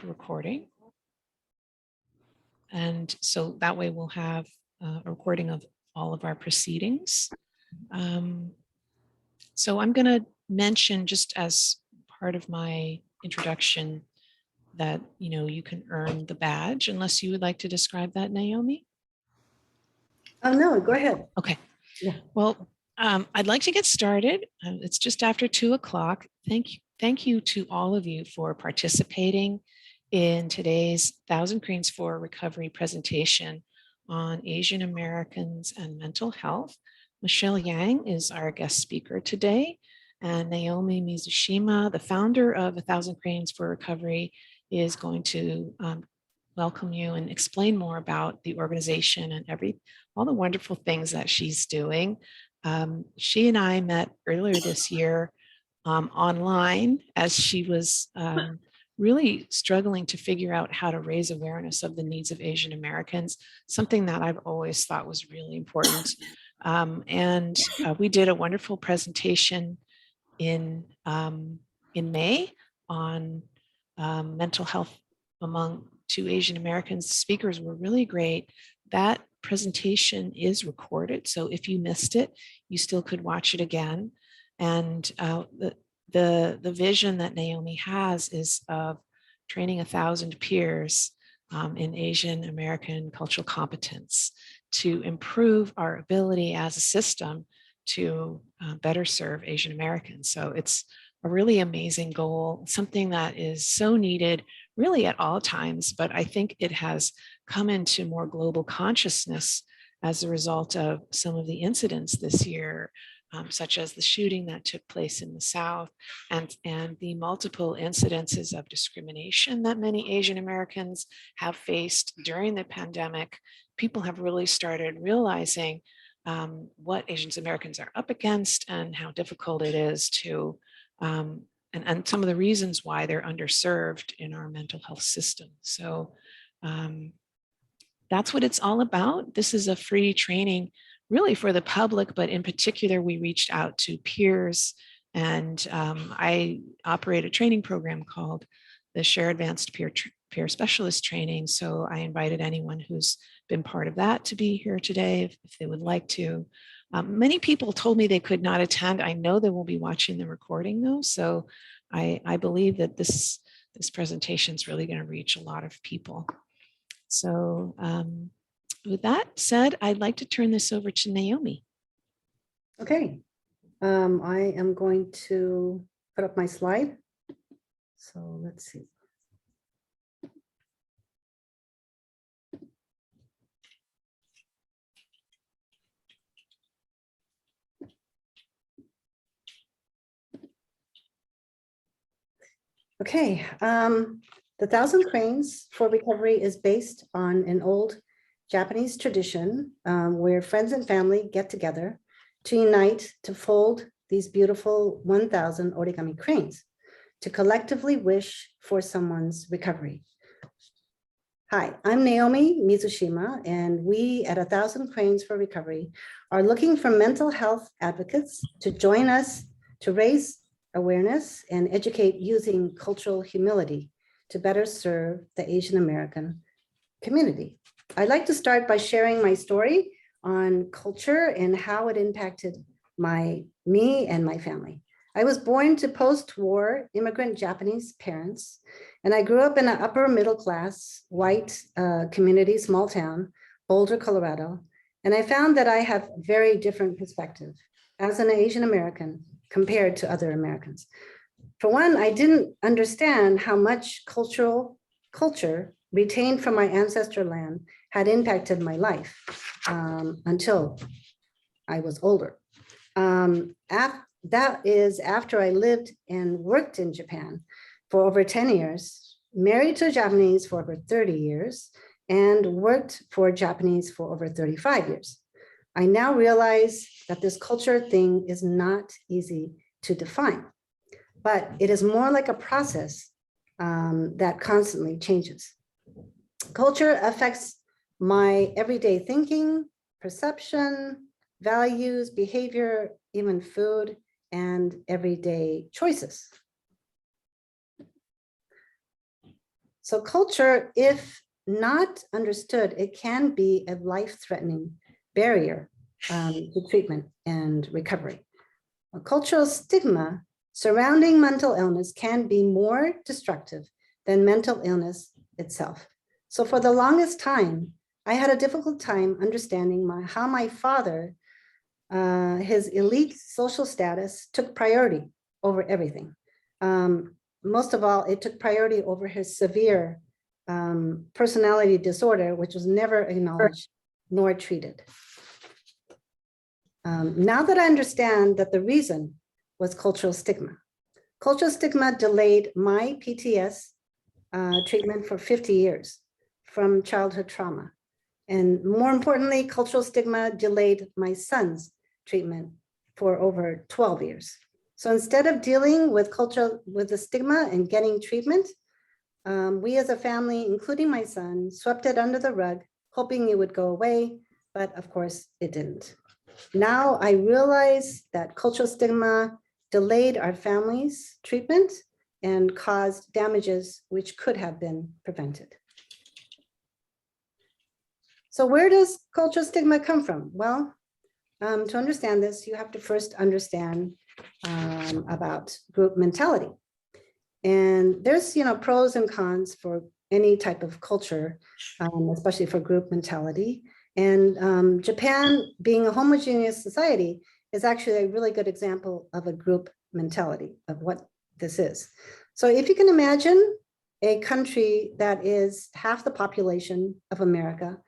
recording. And so that way we'll have a recording of all of our proceedings. So I'm going to mention, just as part of my introduction, that you can earn the badge, unless you would like to describe that, Naomi. Oh no, go ahead. Okay. Yeah. Well, I'd like to get started. It's just after 2 o'clock. Thank you to all of you for participating in today's 1,000 Cranes for Recovery presentation on Asian Americans and mental health. Michelle Yang is our guest speaker today, and Naomi Mizushima, the founder of 1,000 Cranes for Recovery, is going to welcome you and explain more about the organization and all the wonderful things that she's doing. She and I met earlier this year online, as she was really struggling to figure out how to raise awareness of the needs of Asian Americans, something that I've always thought was really important. We did a wonderful presentation in May on mental health among 2 Asian Americans. The speakers were really great. That presentation is recorded, so if you missed it, you still could watch it again. And the vision that Naomi has is of training 1,000 peers in Asian American cultural competence to improve our ability as a system to better serve Asian Americans. So it's a really amazing goal, something that is so needed really at all times, but I think it has come into more global consciousness as a result of some of the incidents this year, such as the shooting that took place in the South and the multiple incidences of discrimination that many Asian Americans have faced during the pandemic. People have really started realizing what Asian Americans are up against and how difficult it is to and some of the reasons why they're underserved in our mental health system. So that's what it's all about. This is a free training really for the public, but in particular, we reached out to peers, and I operate a training program called the Share Advanced Peer Specialist Training. So I invited anyone who's been part of that to be here today if they would like to. Many people told me they could not attend. I know they will be watching the recording though. So I believe that this presentation is really going to reach a lot of people. So with that said, I'd like to turn this over to Naomi. Okay. I am going to put up my slide. So let's see. Okay, the 1,000 Cranes for Recovery is based on an old Japanese tradition where friends and family get together to unite to fold these beautiful 1,000 origami cranes to collectively wish for someone's recovery. Hi, I'm Naomi Mizushima, and we at 1,000 Cranes for Recovery are looking for mental health advocates to join us to raise awareness and educate using cultural humility to better serve the Asian American community. I'd like to start by sharing my story on culture and how it impacted me and my family. I was born to post-war immigrant Japanese parents, and I grew up in an upper middle class white community, small town, Boulder, Colorado. And I found that I have very different perspective as an Asian American compared to other Americans. For one, I didn't understand how much culture retained from my ancestral land had impacted my life until I was older. That is after I lived and worked in Japan for over 10 years, married to a Japanese for over 30 years, and worked for Japanese for over 35 years. I now realize that this culture thing is not easy to define, but it is more like a process that constantly changes. Culture affects my everyday thinking, perception, values, behavior, even food, and everyday choices. So culture, if not understood, it can be a life-threatening barrier to treatment and recovery. A cultural stigma surrounding mental illness can be more destructive than mental illness itself. So for the longest time, I had a difficult time understanding how my father, his elite social status took priority over everything. Most of all, it took priority over his severe personality disorder, which was never acknowledged nor treated. Now that I understand that the reason was cultural stigma delayed my PTS treatment for 50 years from childhood trauma. And more importantly, cultural stigma delayed my son's treatment for over 12 years. So instead of dealing with the stigma and getting treatment, we as a family, including my son, swept it under the rug, hoping it would go away, but of course it didn't. Now I realize that cultural stigma delayed our family's treatment and caused damages which could have been prevented. So where does cultural stigma come from? Well, to understand this, you have to first understand about group mentality. And there's, pros and cons for any type of culture, especially for group mentality. And Japan, being a homogeneous society, is actually a really good example of a group mentality of what this is. So if you can imagine a country that is half the population of America,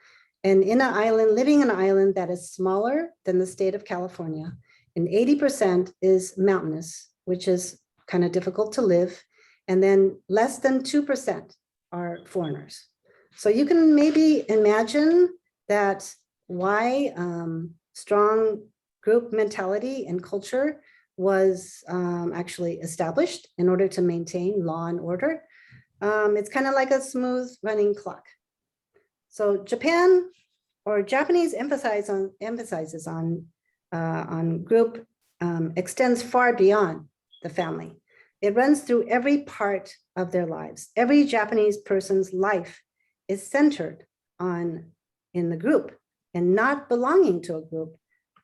and in an island, living in an island that is smaller than the state of California, and 80% is mountainous, which is kind of difficult to live, and then less than 2% are foreigners. So you can maybe imagine that why strong group mentality and culture was actually established in order to maintain law and order. It's kind of like a smooth running clock. So Japan or Japanese emphasizes on group extends far beyond the family. It runs through every part of their lives. Every Japanese person's life is centered in the group, and not belonging to a group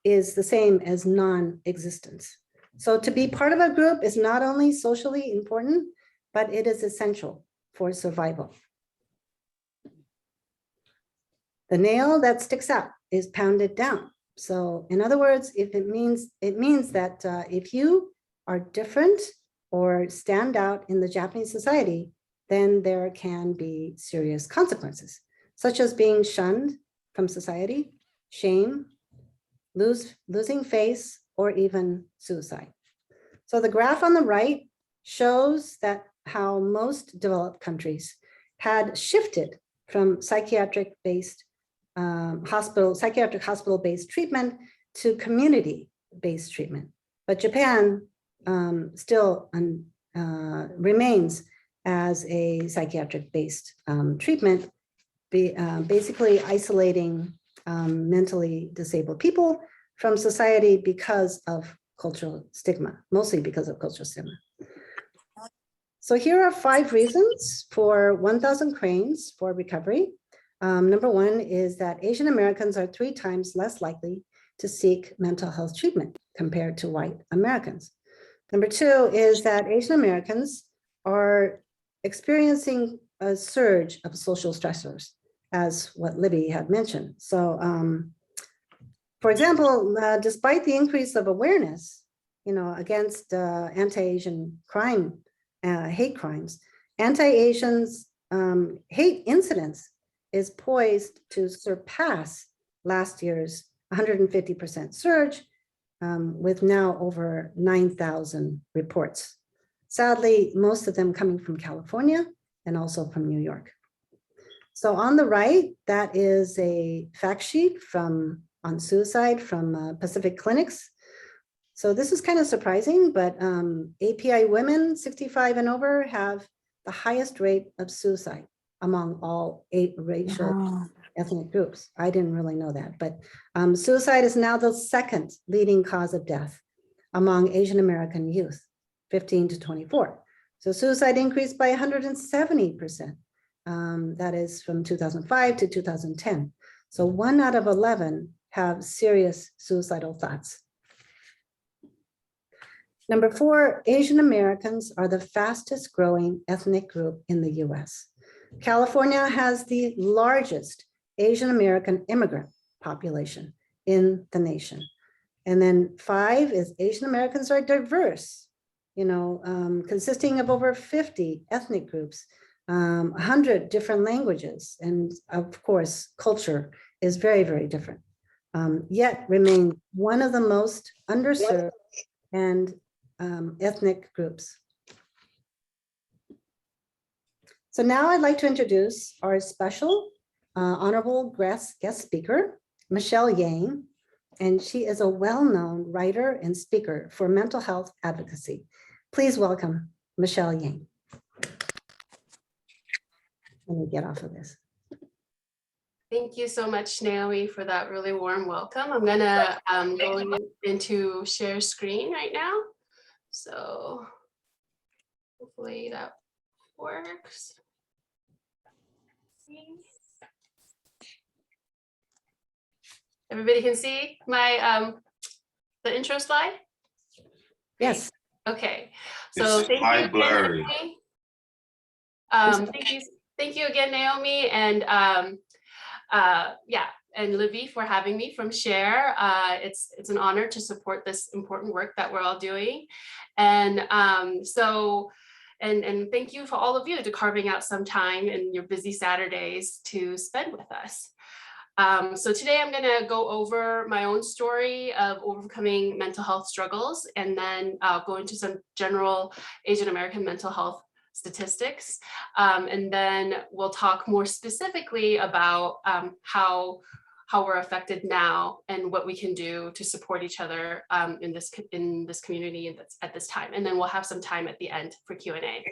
is the same as non-existence. So to be part of a group is not only socially important, but it is essential for survival. The nail that sticks out is pounded down. So in other words, if it means that if you are different or stand out in the Japanese society, then there can be serious consequences, such as being shunned from society, shame, losing face, or even suicide. So the graph on the right shows that how most developed countries had shifted from psychiatric hospital-based treatment to community-based treatment. But Japan still remains as a psychiatric-based treatment, basically isolating mentally disabled people from society because of cultural stigma, mostly because of cultural stigma. So here are 5 reasons for 1,000 cranes for recovery. Number 1 is that Asian Americans are 3 times less likely to seek mental health treatment compared to white Americans. Number 2 is that Asian Americans are experiencing a surge of social stressors, as what Libby had mentioned. So, for example, despite the increase of awareness, against anti-Asian crime, hate crimes, anti-Asians hate incidents is poised to surpass last year's 150% surge, with now over 9,000 reports. Sadly, most of them coming from California and also from New York. So on the right, that is a fact sheet on suicide from Pacific Clinics. So this is kind of surprising, but API women 65 and over have the highest rate of suicide among all 8 racial ethnic groups. I didn't really know that, but suicide is now the 2nd leading cause of death among Asian American youth, 15 to 24. So suicide increased by 170% That is from 2005 to 2010. So 1 out of 11 have serious suicidal thoughts. Number 4, Asian Americans are the fastest growing ethnic group in the US. California has the largest Asian American immigrant population in the nation. And then 5 is Asian Americans are diverse, consisting of over 50 ethnic groups, 100 different languages, and of course, culture is very, very different, yet remain one of the most underserved and ethnic groups. So now I'd like to introduce our special honorable guest speaker, Michelle Yang, and she is a well-known writer and speaker for mental health advocacy. Please welcome Michelle Yang. Let me get off of this. Thank you so much, Naomi, for that really warm welcome. I'm gonna go into share screen right now. So hopefully that works. Everybody can see my the intro slide? Yes. Okay. So it's quite blurry. Thank you again, Naomi, and and Livy for having me from Share. It's an honor to support this important work that we're all doing. And and thank you for all of you to carving out some time in your busy Saturdays to spend with us. So today I'm going to go over my own story of overcoming mental health struggles, and then I'll go into some general Asian American mental health statistics. And then we'll talk more specifically about how we're affected now and what we can do to support each other in this community at this time. And then we'll have some time at the end for Q&A.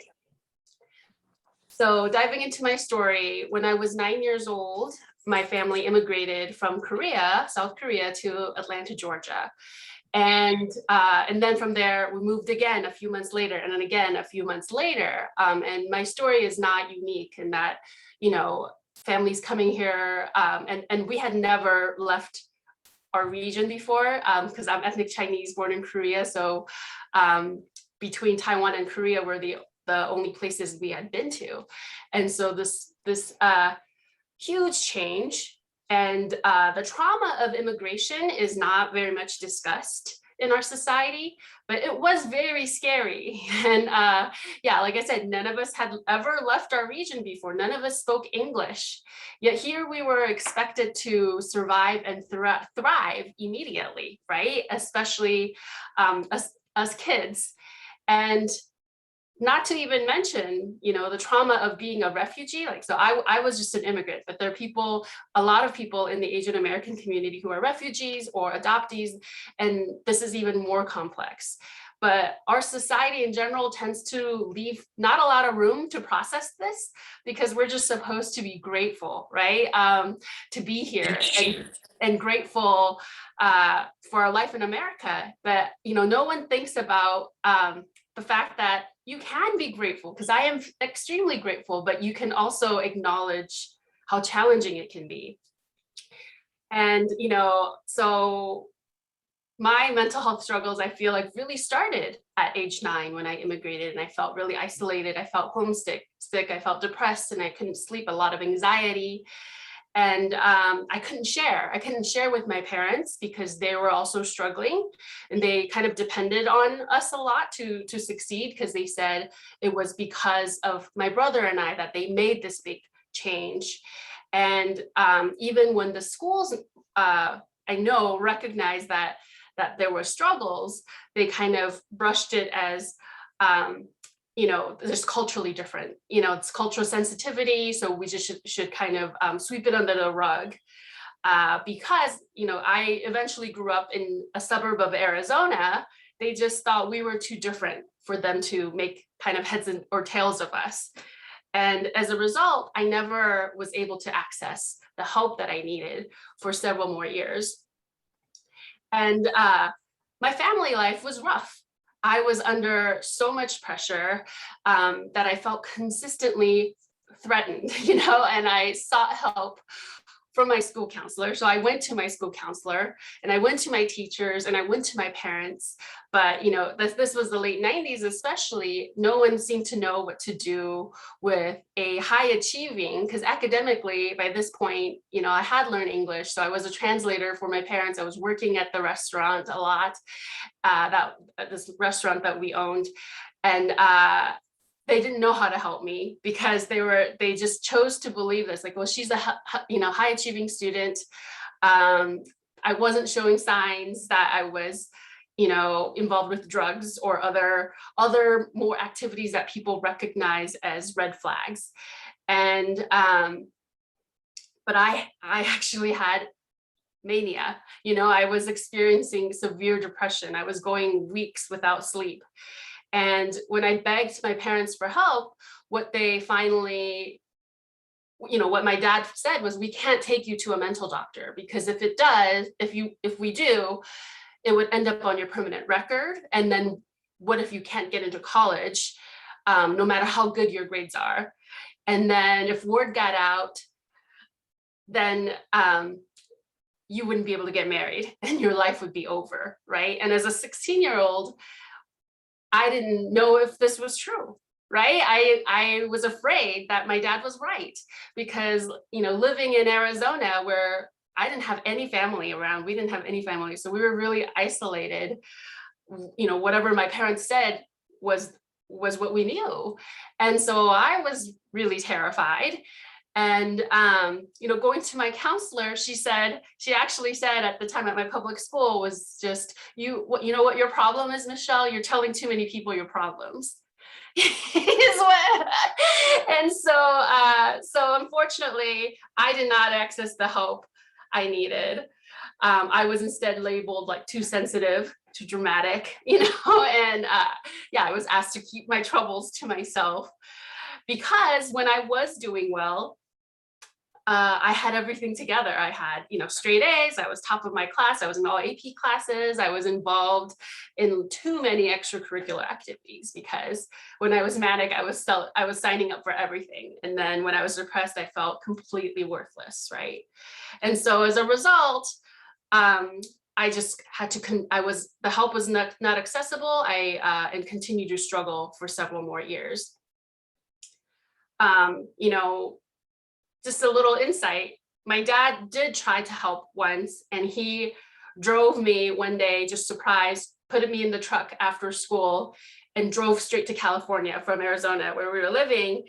So diving into my story, when I was 9 years old, my family immigrated from South Korea to Atlanta, Georgia. And then from there, we moved again a few months later, and then again a few months later. And my story is not unique in that, families coming here, and we had never left our region before, because I'm ethnic Chinese born in Korea. So between Taiwan and Korea were the only places we had been to. And so this huge change. And the trauma of immigration is not very much discussed in our society, but it was very scary. And like I said, none of us had ever left our region before. None of us spoke English. Yet here we were expected to survive and thrive immediately, right? Especially us kids. And not to even mention, the trauma of being a refugee. So I was just an immigrant, but there are a lot of people in the Asian American community who are refugees or adoptees, and this is even more complex. But our society in general tends to leave not a lot of room to process this, because we're just supposed to be grateful, right? To be here and grateful for our life in America. But, no one thinks about the fact that you can be grateful, because I am extremely grateful, but you can also acknowledge how challenging it can be. And, so my mental health struggles, I feel like really started at age 9 when I immigrated, and I felt really isolated. I felt homesick, I felt depressed, and I couldn't sleep, a lot of anxiety. And I couldn't share with my parents because they were also struggling, and they kind of depended on us a lot to succeed, because they said it was because of my brother and I that they made this big change. And even when the schools I know recognized that there were struggles, they kind of brushed it as there's culturally different, it's cultural sensitivity. So we just should kind of sweep it under the rug, because, I eventually grew up in a suburb of Arizona. They just thought we were too different for them to make kind of heads or tails of us. And as a result, I never was able to access the help that I needed for several more years. And my family life was rough. I was under so much pressure that I felt consistently threatened, and I sought help from my school counselor. So I went to my school counselor, and I went to my teachers, and I went to my parents. But this was the late 90s, especially. No one seemed to know what to do with a high achieving, because academically by this point, I had learned English. So I was a translator for my parents. I was working at the restaurant a lot, this restaurant that we owned. And they didn't know how to help me, because they just chose to believe this, like, well, she's a high achieving student. I wasn't showing signs that I was involved with drugs or other more activities that people recognize as red flags. And but I actually had mania. I was experiencing severe depression. I was going weeks without sleep. And when I begged my parents for help, what they finally, what my dad said was, we can't take you to a mental doctor, because if we do, it would end up on your permanent record. And then what if you can't get into college, no matter how good your grades are? And then if word got out, then you wouldn't be able to get married and your life would be over, right? And as a 16-year-old, I didn't know if this was true, right? I was afraid that my dad was right, because, living in Arizona, where I didn't have any family around, we didn't have any family. So we were really isolated. Whatever my parents said was what we knew. And so I was really terrified. And, going to my counselor, she actually said at the time at my public school was just, what your problem is, Michelle? You're telling too many people your problems. And so unfortunately, I did not access the help I needed. I was instead labeled like too sensitive, too dramatic, and I was asked to keep my troubles to myself, because when I was doing well, I had everything together. I had, straight A's. I was top of my class. I was in all AP classes. I was involved in too many extracurricular activities, because when I was manic, I was signing up for everything. And then when I was depressed, I felt completely worthless, right? And so as a result, I just had to, the help was not accessible. And continued to struggle for several more years. Just a little insight. My dad did try to help once, and he drove me one day, just surprised, put me in the truck after school and drove straight to California from Arizona, where we were living.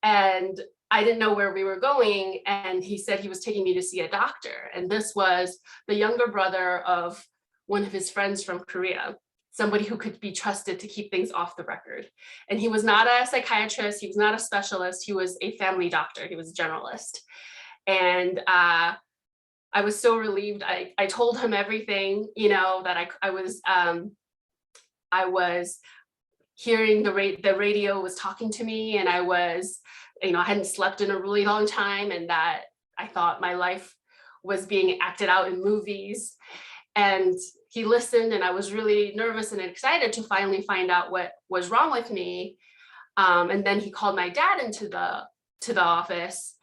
And I didn't know where we were going. And he said he was taking me to see a doctor. And this was the younger brother of one of his friends from Korea, somebody who could be trusted to keep things off the record. And he was not a psychiatrist. He was not a specialist. He was a family doctor. He was a generalist. And I was so relieved. I told him everything, that I was hearing the radio was talking to me, and I was, I hadn't slept in a really long time, and that I thought my life was being acted out in movies. And he listened, and I was really nervous and excited to finally find out what was wrong with me. And then he called my dad into the office.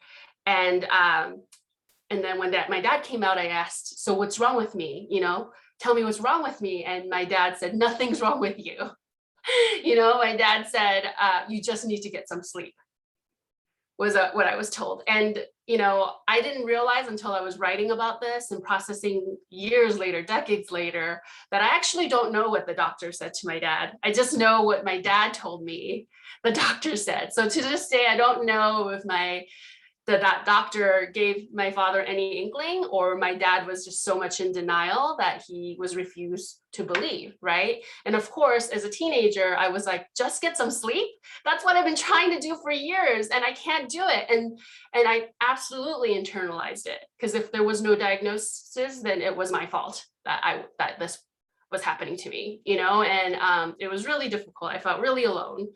And then when my dad came out, I asked, so what's wrong with me? Tell me what's wrong with me. And my dad said, nothing's wrong with you. My dad said, you just need to get some sleep, was what I was told. And, I didn't realize until I was writing about this and processing years later, decades later, that I actually don't know what the doctor said to my dad. I just know what my dad told me the doctor said. So to this day, I don't know if that doctor gave my father any inkling, or my dad was just so much in denial that he was refused to believe, right? And of course, as a teenager, I was like, just get some sleep. That's what I've been trying to do for years, and I can't do it. And I absolutely internalized it, because if there was no diagnosis, then it was my fault that this was happening to me, and it was really difficult. I felt really alone.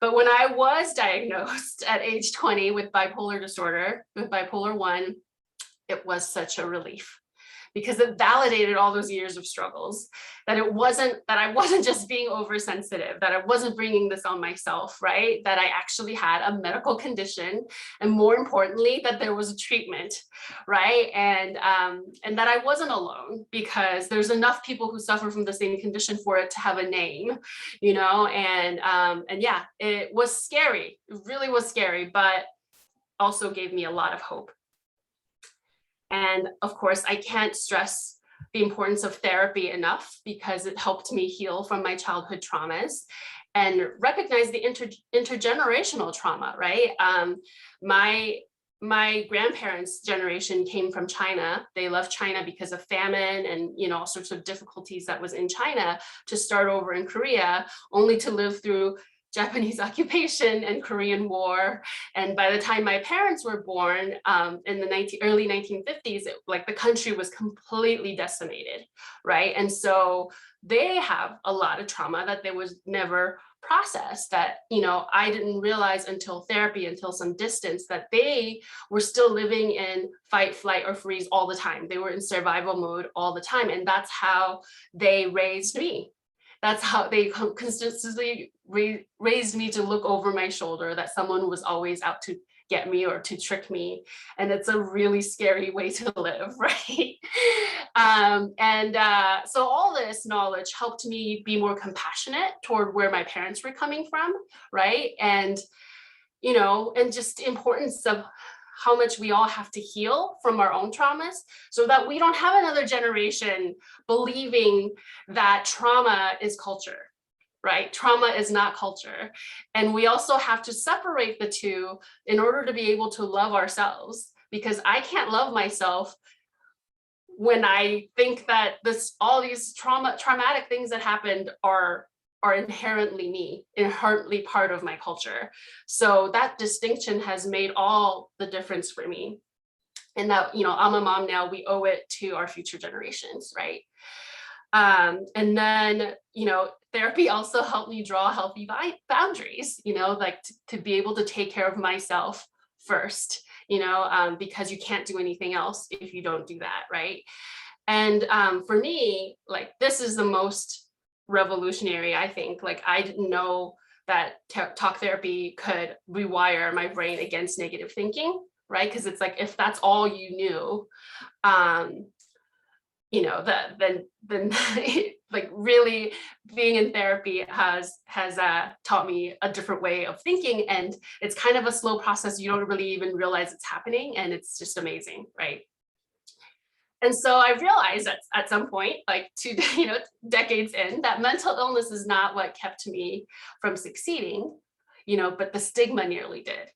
But when I was diagnosed at age 20 with bipolar disorder, with bipolar 1, it was such a relief, because it validated all those years of struggles, that I wasn't just being oversensitive, that I wasn't bringing this on myself, right? That I actually had a medical condition, and more importantly, that there was a treatment, right? And that I wasn't alone, because there's enough people who suffer from the same condition for it to have a name, you know. And yeah, it was scary. It really was scary, but also gave me a lot of hope. And of course, I can't stress the importance of therapy enough, because it helped me heal from my childhood traumas and recognize the intergenerational trauma, right? My grandparents' generation came from China. They left China because of famine and, you know, all sorts of difficulties that was in China, to start over in Korea, only to live through Japanese occupation and Korean War. And by the time my parents were born, in the early 1950s, like the country was completely decimated, right? And so they have a lot of trauma that they was never processed, that, you know, I didn't realize until therapy, until some distance, that they were still living in fight, flight, or freeze all the time. They were in survival mode all the time. And that's how they raised me. That's how they consistently raised me, to look over my shoulder, that someone was always out to get me or to trick me. And it's a really scary way to live, right? So all this knowledge helped me be more compassionate toward where my parents were coming from, right? And, you know, and just the importance of how much we all have to heal from our own traumas, so that we don't have another generation believing that trauma is culture, right? Trauma is not culture. And we also have to separate the two in order to be able to love ourselves, because I can't love myself when I think that all these traumatic things that happened are inherently me, inherently part of my culture. So that distinction has made all the difference for me. And that, you know, I'm a mom now, we owe it to our future generations, right? And then, you know, therapy also helped me draw healthy boundaries, you know, like to be able to take care of myself first, you know, because you can't do anything else if you don't do that, right? And for me, like, this is the most revolutionary, I think. Like, I didn't know that talk therapy could rewire my brain against negative thinking, right? Because it's like, if that's all you knew, you know, then like, really being in therapy has taught me a different way of thinking. And it's kind of a slow process. You don't really even realize it's happening, and it's just amazing, right? And so I realized at some point, like 2 decades in, that mental illness is not what kept me from succeeding, you know, but the stigma nearly did.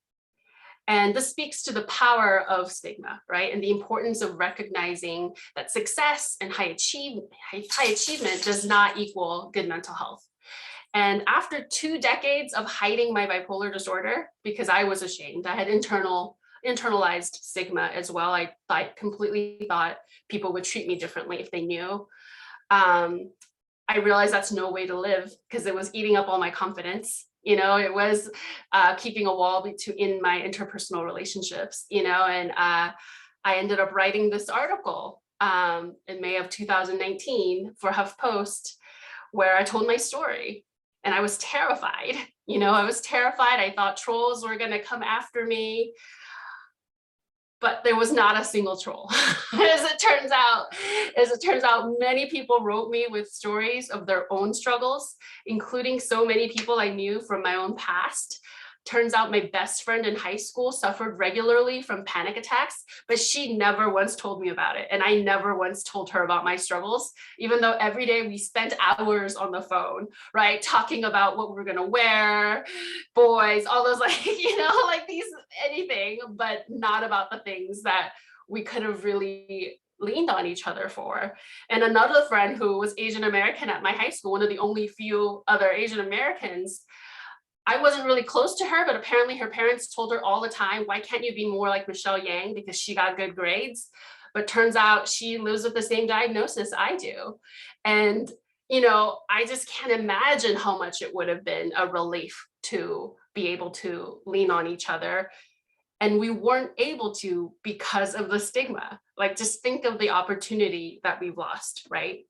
And this speaks to the power of stigma, right? And the importance of recognizing that success and high achievement does not equal good mental health. And after 2 decades of hiding my bipolar disorder, because I was ashamed, I had internalized stigma as well. I completely thought people would treat me differently if they knew. I realized that's no way to live, because it was eating up all my confidence. You know, it was keeping a wall in my interpersonal relationships, you know, and I ended up writing this article in May of 2019 for HuffPost, where I told my story. And I was terrified, you know, I was terrified. I thought trolls were going to come after me. But there was not a single troll. As it turns out, many people wrote me with stories of their own struggles, including so many people I knew from my own past. Turns out my best friend in high school suffered regularly from panic attacks, but she never once told me about it. And I never once told her about my struggles, even though every day we spent hours on the phone, right? Talking about what we're gonna wear, boys, all those, like, you know, like anything, but not about the things that we could have really leaned on each other for. And another friend who was Asian American at my high school, one of the only few other Asian Americans, I wasn't really close to her, but apparently her parents told her all the time, why can't you be more like Michelle Yang, because she got good grades? But turns out she lives with the same diagnosis I do. And, you know, I just can't imagine how much it would have been a relief to be able to lean on each other. And we weren't able to because of the stigma. Like, just think of the opportunity that we've lost, right?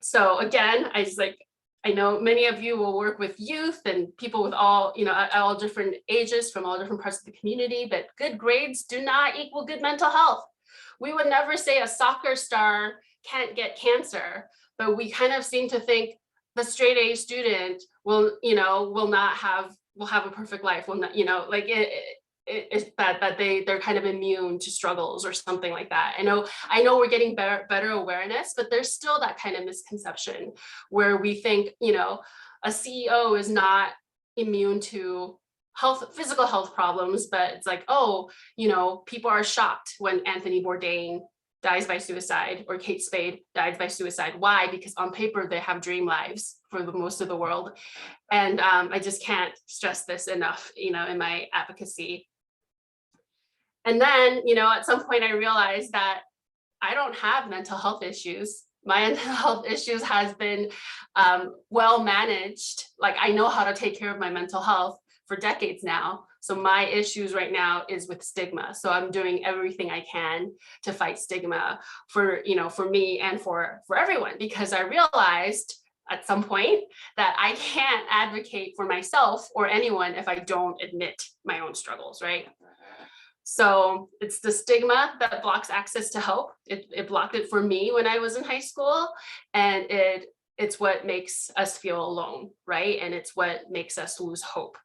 So again, I know many of you will work with youth and people with all, at all different ages from all different parts of the community, but good grades do not equal good mental health. We would never say a soccer star can't get cancer, but we kind of seem to think the straight A student will have a perfect life, will not, it's that they're kind of immune to struggles or something like that. I know we're getting better awareness, but there's still that kind of misconception where we think, a CEO is not immune to physical health problems, but it's like, oh, people are shocked when Anthony Bourdain dies by suicide or Kate Spade dies by suicide. Why? Because on paper, they have dream lives for the most of the world. And I just can't stress this enough, in my advocacy. And then, at some point I realized that I don't have mental health issues. My mental health issues has been well managed. Like, I know how to take care of my mental health for decades now. So my issues right now is with stigma. So I'm doing everything I can to fight stigma for me and for everyone, because I realized at some point that I can't advocate for myself or anyone if I don't admit my own struggles, right? So it's the stigma that blocks access to help. It blocked it for me when I was in high school, and it's what makes us feel alone, right? And it's what makes us lose hope.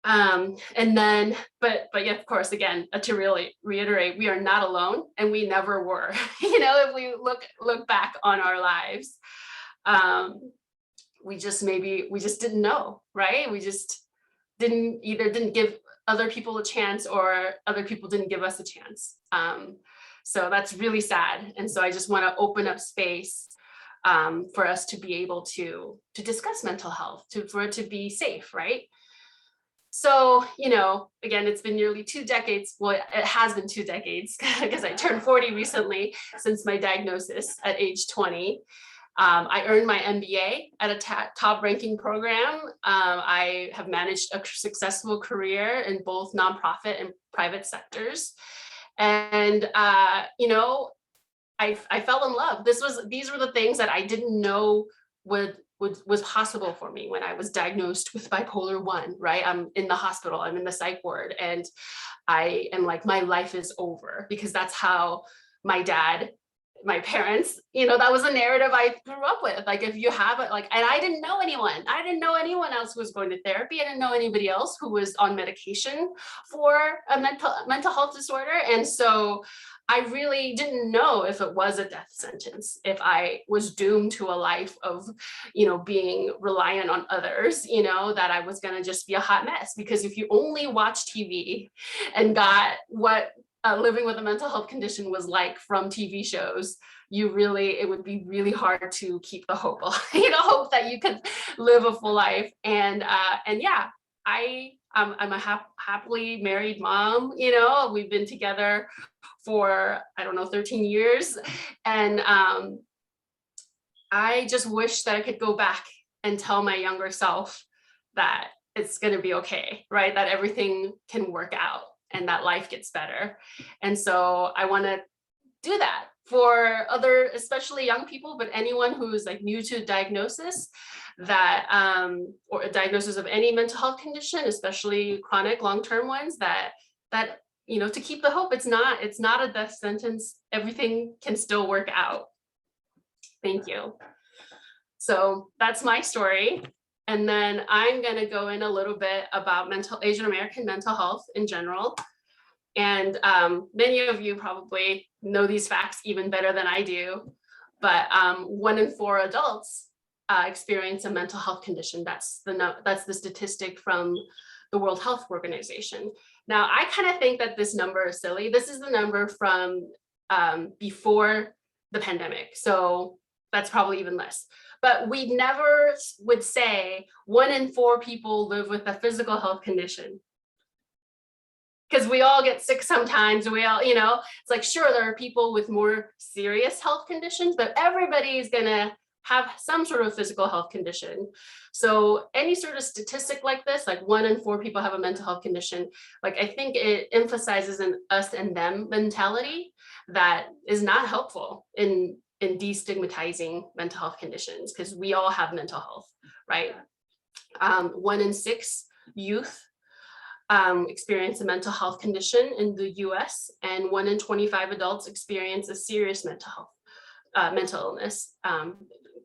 And then, but yeah, of course, again, to really reiterate, we are not alone, and we never were. If we look back on our lives, we just didn't know, right? We just didn't give other people a chance, or other people didn't give us a chance. So that's really sad. And so I just want to open up space for us to be able to discuss mental health, for it to be safe, right? So, again, it's been nearly 2 decades. Well, it has been 2 decades because I turned 40 recently, since my diagnosis at age 20. I earned my MBA at a top ranking program. I have managed a successful career in both nonprofit and private sectors. And, I fell in love. These were the things that I didn't know was possible for me when I was diagnosed with bipolar 1, right? I'm in the hospital, I'm in the psych ward, and I am like, my life is over, because that's how my parents, that was a narrative I grew up with. Like, if you have it, like, and I didn't know anyone else who was going to therapy. I didn't know anybody else who was on medication for a mental health disorder. And so I really didn't know if it was a death sentence, if I was doomed to a life of, being reliant on others, that I was going to just be a hot mess. Because if you only watch TV and got what living with a mental health condition was like from TV shows, it would be really hard to keep the hope, hope that you could live a full life. And yeah, I'm a happily married mom. We've been together for, 13 years. And I just wish that I could go back and tell my younger self that it's going to be okay, right? That everything can work out and that life gets better. And so I want to do that for other, especially young people, but anyone who's like new to diagnosis, that or a diagnosis of any mental health condition, especially chronic long-term ones, that to keep the hope. It's not a death sentence. Everything can still work out. Thank you. So that's my story. And then I'm going to go in a little bit about Asian American mental health in general. And many of you probably know these facts even better than I do, but 1 in 4 adults experience a mental health condition. That's the statistic from the World Health Organization. Now, I kind of think that this number is silly. This is the number from before the pandemic. So that's probably even less. But we never would say 1 in 4 people live with a physical health condition. Because we all get sick sometimes. We all, it's like, sure, there are people with more serious health conditions, but everybody is going to have some sort of physical health condition. So any sort of statistic like this, like 1 in 4 people have a mental health condition, like I think it emphasizes an us and them mentality that is not helpful in destigmatizing mental health conditions, because we all have mental health, right? 1 in 6 youth experience a mental health condition in the US, and 1 in 25 adults experience a serious mental illness,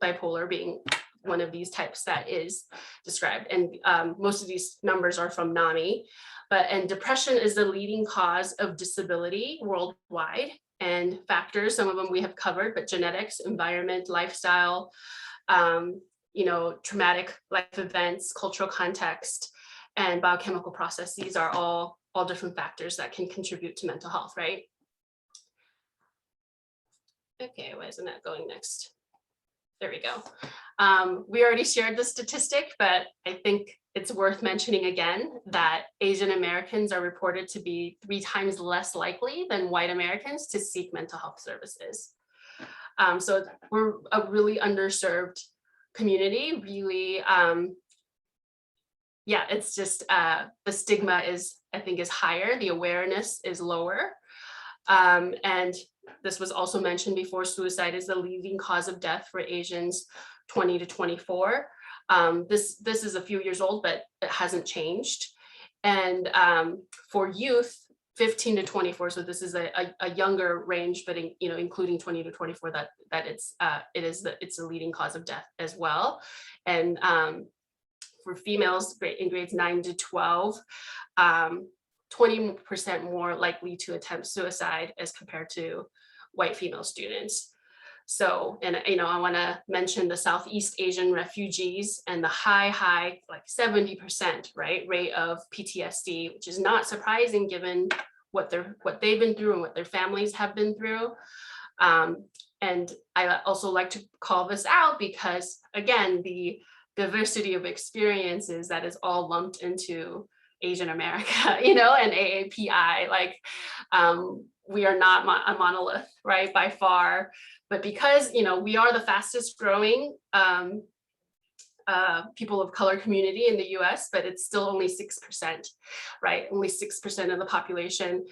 bipolar being one of these types that is described. And most of these numbers are from NAMI. And depression is the leading cause of disability worldwide. And factors, some of them we have covered, but genetics, environment, lifestyle, traumatic life events, cultural context, and biochemical processes are all different factors that can contribute to mental health, right? Okay, why isn't that going next? There we go. We already shared the statistic, but I think it's worth mentioning again that Asian Americans are reported to be 3 times less likely than white Americans to seek mental health services. So we're a really underserved community, really, yeah, it's just the stigma is, I think, is higher, the awareness is lower. And this was also mentioned before, suicide is the leading cause of death for Asians 20 to 24. This is a few years old, but it hasn't changed. And for youth, 15 to 24, so this is a younger range, but including 20 to 24, that it's a leading cause of death as well. And for females in grades 9 to 12, 20% more likely to attempt suicide as compared to white female students. So, and I want to mention the Southeast Asian refugees and the high, like 70%, right, rate of PTSD, which is not surprising given what they've been through and what their families have been through. And I also like to call this out because, again, the diversity of experiences that is all lumped into Asian America, and AAPI, like we are not a monolith, right, by far, but because, we are the fastest growing people of color community in the US, but it's still only 6%, right? Only 6% of the population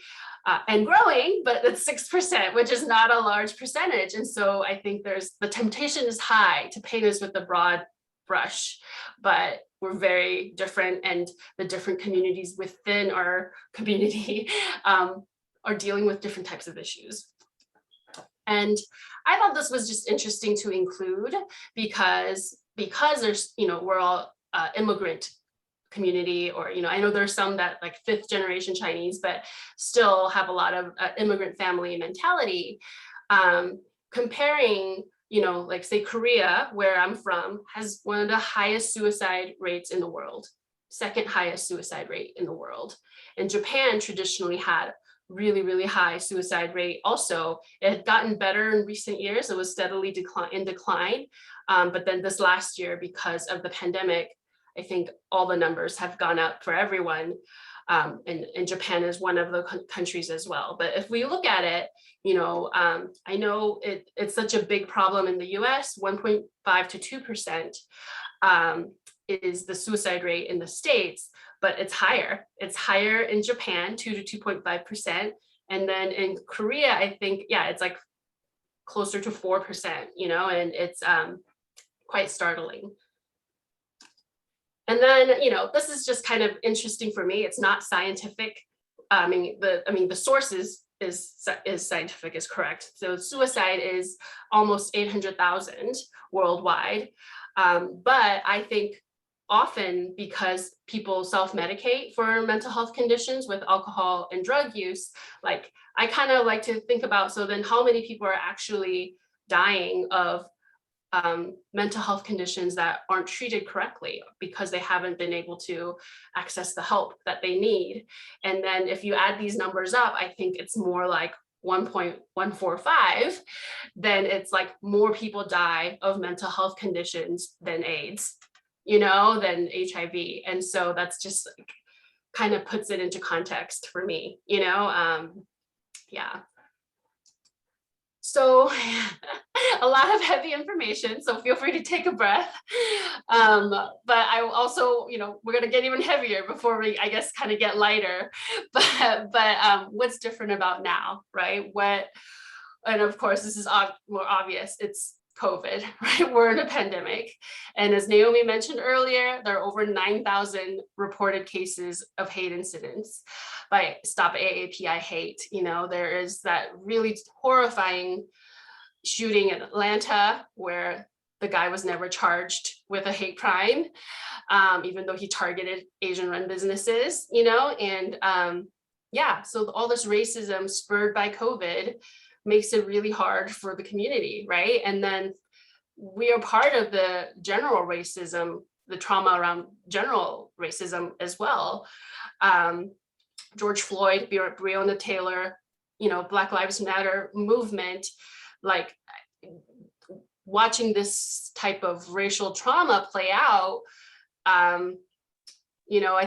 and growing, but it's 6%, which is not a large percentage. And so I think the temptation is high to paint us with the broad brush, but we're very different, and the different communities within our community are dealing with different types of issues. And I thought this was just interesting to include because there's, we're all immigrant community, or, I know there's some that like 5th generation Chinese, but still have a lot of immigrant family mentality. Comparing, like say Korea, where I'm from, has one of the highest suicide rates in the world, 2nd highest suicide rate in the world. And Japan traditionally had really, really high suicide rate also. It had gotten better in recent years. It was steadily in decline. But then this last year, because of the pandemic, I think all the numbers have gone up for everyone. And Japan is one of the countries as well. But if we look at it, I know it's such a big problem in the US, 1.5 to 2% is the suicide rate in the States, but it's higher. It's higher in Japan, 2 to 2.5%. And then in Korea, I think, it's like closer to 4%, and it's quite startling. And then, this is just kind of interesting for me. It's not scientific. The sources is scientific, is correct. So suicide is almost 800,000 worldwide. But I think often because people self-medicate for mental health conditions with alcohol and drug use, like I kind of like to think about, so then how many people are actually dying of mental health conditions that aren't treated correctly because they haven't been able to access the help that they need. And then if you add these numbers up, I think it's more like 1.145, then it's like more people die of mental health conditions than AIDS, than HIV. And so that's just like, kind of puts it into context for me, yeah. So a lot of heavy information, so feel free to take a breath. But I also, we're going to get even heavier before we, I guess, kind of get lighter. But what's different about now, right? And of course, this is more obvious. It's COVID, right? We're in a pandemic. And as Naomi mentioned earlier, there are over 9,000 reported cases of hate incidents by Stop AAPI Hate. There is that really horrifying shooting in Atlanta where the guy was never charged with a hate crime, even though he targeted Asian-run businesses, and so all this racism spurred by COVID makes it really hard for the community, right? And then we are part of the general racism, the trauma around general racism as well. George Floyd, Breonna Taylor, Black Lives Matter movement, like watching this type of racial trauma play out, I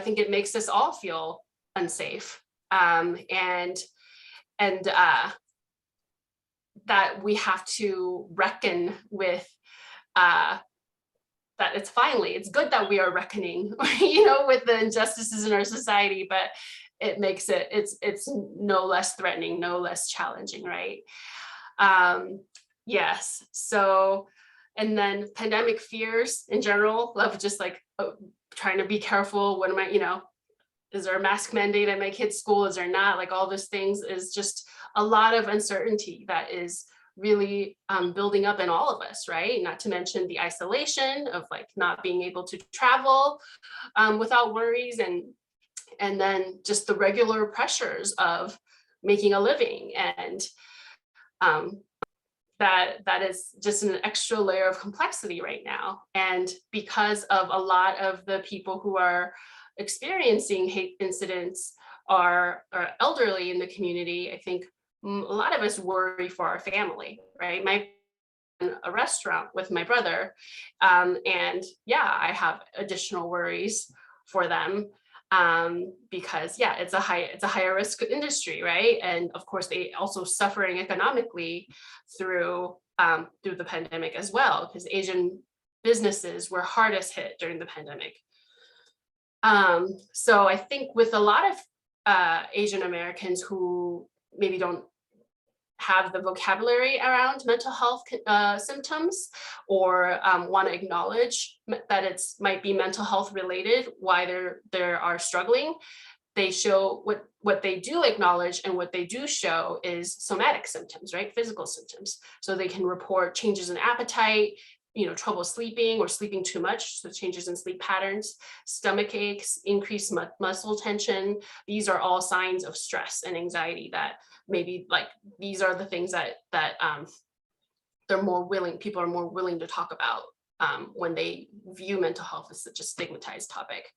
think it makes us all feel unsafe. And that we have to reckon with that it's good that we are reckoning, with the injustices in our society, but it makes it's no less threatening, no less challenging, right? Yes. So, and then pandemic fears in general, love just like trying to be careful. What am I, is there a mask mandate at my kid's school? Is there not? Like all those things is just a lot of uncertainty that is really building up in all of us, right? Not to mention the isolation of like not being able to travel without worries, and then just the regular pressures of making a living, and that is just an extra layer of complexity right now. And because of a lot of the people who are experiencing hate incidents are elderly in the community, I think a lot of us worry for our family, right? A restaurant with my brother, and I have additional worries for them, because it's a higher risk industry, right? And of course, they also suffering economically through the pandemic as well, because Asian businesses were hardest hit during the pandemic. So I think with a lot of Asian Americans who maybe don't have the vocabulary around mental health symptoms, or want to acknowledge that it's might be mental health related, why they are struggling, they show what they do acknowledge, and what they do show is somatic symptoms, right? Physical symptoms. So they can report changes in appetite, trouble sleeping or sleeping too much, so changes in sleep patterns, stomach aches, increased muscle tension. These are all signs of stress and anxiety that maybe like these are the things that people are more willing to talk about when they view mental health as such a stigmatized topic.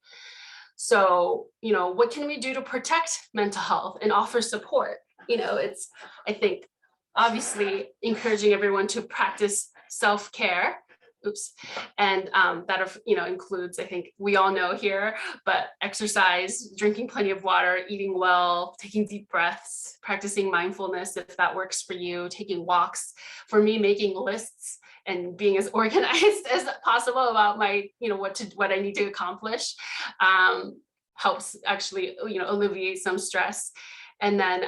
So, what can we do to protect mental health and offer support? It's, I think, obviously encouraging everyone to practice self-care. And that includes, I think we all know here, but exercise, drinking plenty of water, eating well, taking deep breaths, practicing mindfulness if that works for you, taking walks. For me, making lists and being as organized as possible about my, what I need to accomplish, helps actually, alleviate some stress. And then,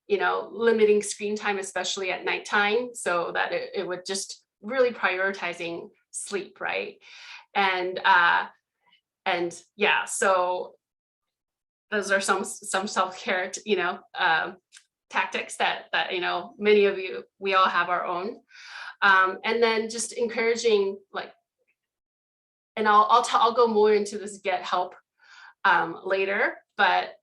limiting screen time, especially at nighttime, so that it would just really prioritizing sleep, right? And so those are some self-care, tactics that many of you, we all have our own. And then just encouraging, like, and I'll go more into this get help later, but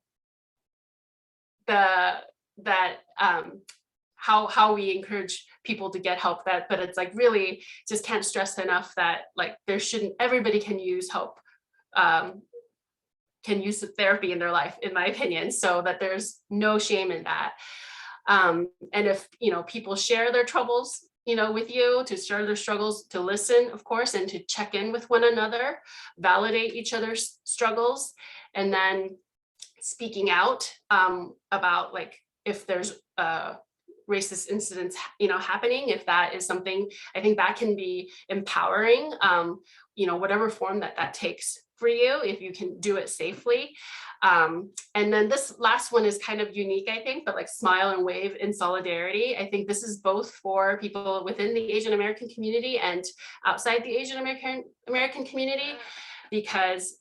how we encourage people to get help, but it's like really just can't stress enough that like everybody can use help, can use therapy in their life, in my opinion, so that there's no shame in that. And if people share their troubles with you, to share their struggles, to listen, of course, and to check in with one another, validate each other's struggles, and then speaking out about like if there's racist incidents, happening, if that is something, I think that can be empowering, whatever form that takes for you, if you can do it safely. And then this last one is kind of unique, I think, but like smile and wave in solidarity. I think this is both for people within the Asian American community and outside the Asian American community, because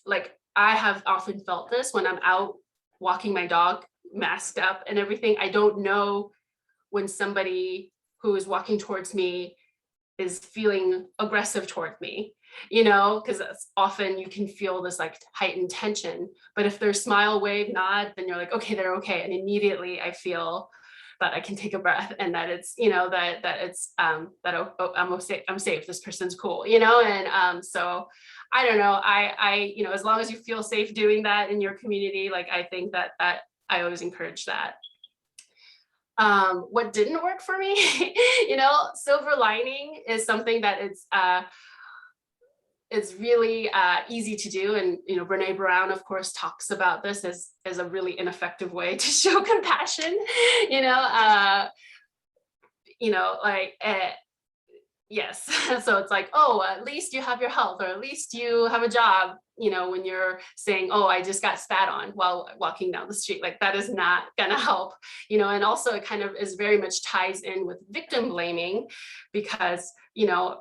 like I have often felt this when I'm out walking my dog masked up and everything. I don't know when somebody who is walking towards me is feeling aggressive toward me, because often you can feel this like heightened tension. But if there's smile, wave, nod, then you're like, okay, they're okay. And immediately I feel that I can take a breath, and that it's, that it's I'm safe. This person's cool, and so I don't know. I as long as you feel safe doing that in your community, like I think that I always encourage that. What didn't work for me, silver lining is something that it's really easy to do. And, Brene Brown, of course, talks about this as a really ineffective way to show compassion, yes. So it's like, oh, at least you have your health, or at least you have a job, when you're saying, oh, I just got spat on while walking down the street, like that is not gonna help, and also it kind of is very much ties in with victim blaming, because,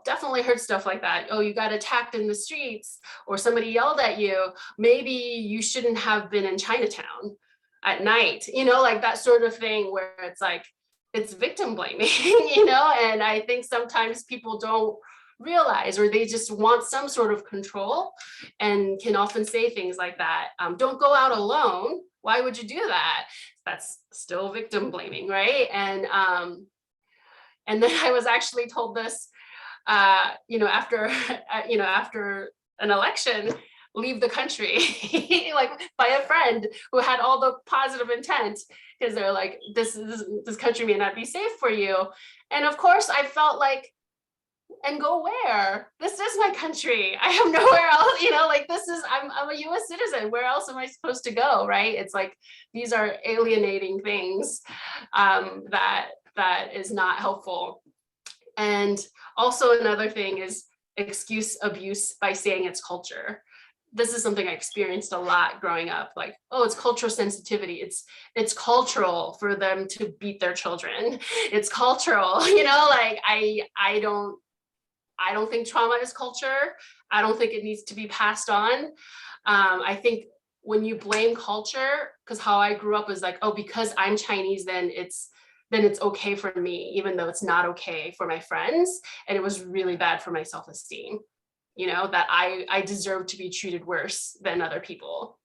definitely heard stuff like that. Oh, you got attacked in the streets, or somebody yelled at you. Maybe you shouldn't have been in Chinatown at night, like that sort of thing, where it's like, it's victim blaming, and I think sometimes people don't realize, or they just want some sort of control, and can often say things like that. Don't go out alone. Why would you do that? That's still victim blaming, right? And then I was actually told this, after an election, leave the country, like by a friend who had all the positive intent, because they're like, this country may not be safe for you. And of course I felt like, and go where? This is my country. I have nowhere else, like I'm a US citizen. Where else am I supposed to go, right? It's like, these are alienating things that is not helpful. And also another thing is excuse abuse by saying it's culture. This is something I experienced a lot growing up, like, oh, it's cultural sensitivity. It's cultural for them to beat their children. It's cultural, like I don't think trauma is culture. I don't think it needs to be passed on. I think when you blame culture, because how I grew up was like, oh, because I'm Chinese, then it's okay for me, even though it's not okay for my friends. And it was really bad for my self-esteem, that I deserve to be treated worse than other people.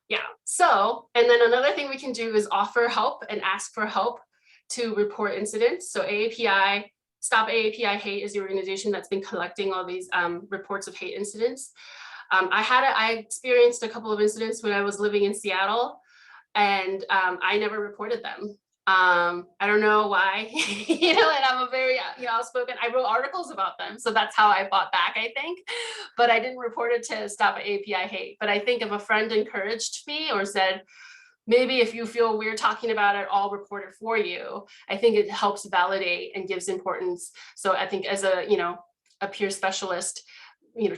Yeah. So, and then another thing we can do is offer help and ask for help to report incidents. So AAPI, Stop AAPI Hate is the organization that's been collecting all these reports of hate incidents. I experienced a couple of incidents when I was living in Seattle, and I never reported them. I don't know why, and I'm a very, outspoken. I wrote articles about them. So that's how I fought back, I think, but I didn't report it to Stop AAPI Hate. But I think if a friend encouraged me or said, maybe if you feel weird talking about it, I'll report it for you, I think it helps validate and gives importance. So I think as a peer specialist,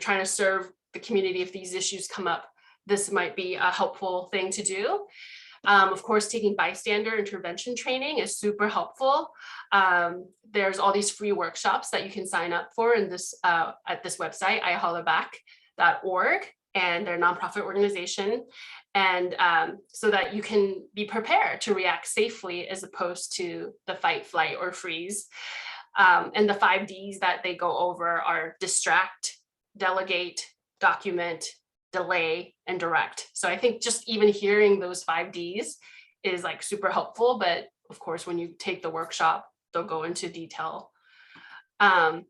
trying to serve the community, if these issues come up, this might be a helpful thing to do. Of course, taking bystander intervention training is super helpful. There's all these free workshops that you can sign up for in this at this website, ihollerback.org, and they're a nonprofit organization. And so that you can be prepared to react safely as opposed to the fight, flight, or freeze. And the 5 Ds that they go over are distract, delegate, document, delay, and direct. So I think just even hearing those 5 Ds is like super helpful. But of course, when you take the workshop, they'll go into detail. And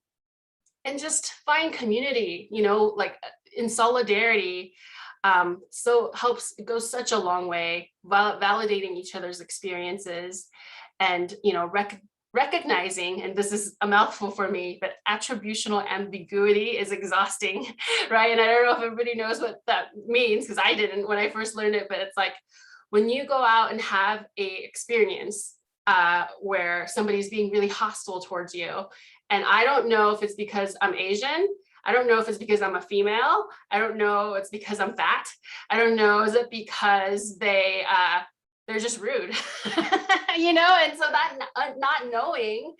just find community, like in solidarity. So it goes such a long way, validating each other's experiences, and recognizing, and this is a mouthful for me, but attributional ambiguity is exhausting, right? And I don't know if everybody knows what that means, because I didn't when I first learned it, but it's like, when you go out and have a experience where somebody's being really hostile towards you, and I don't know if it's because I'm Asian, I don't know if it's because I'm a female, I don't know it's because I'm fat, I don't know, is it because they're just rude, you know? And so that not knowing,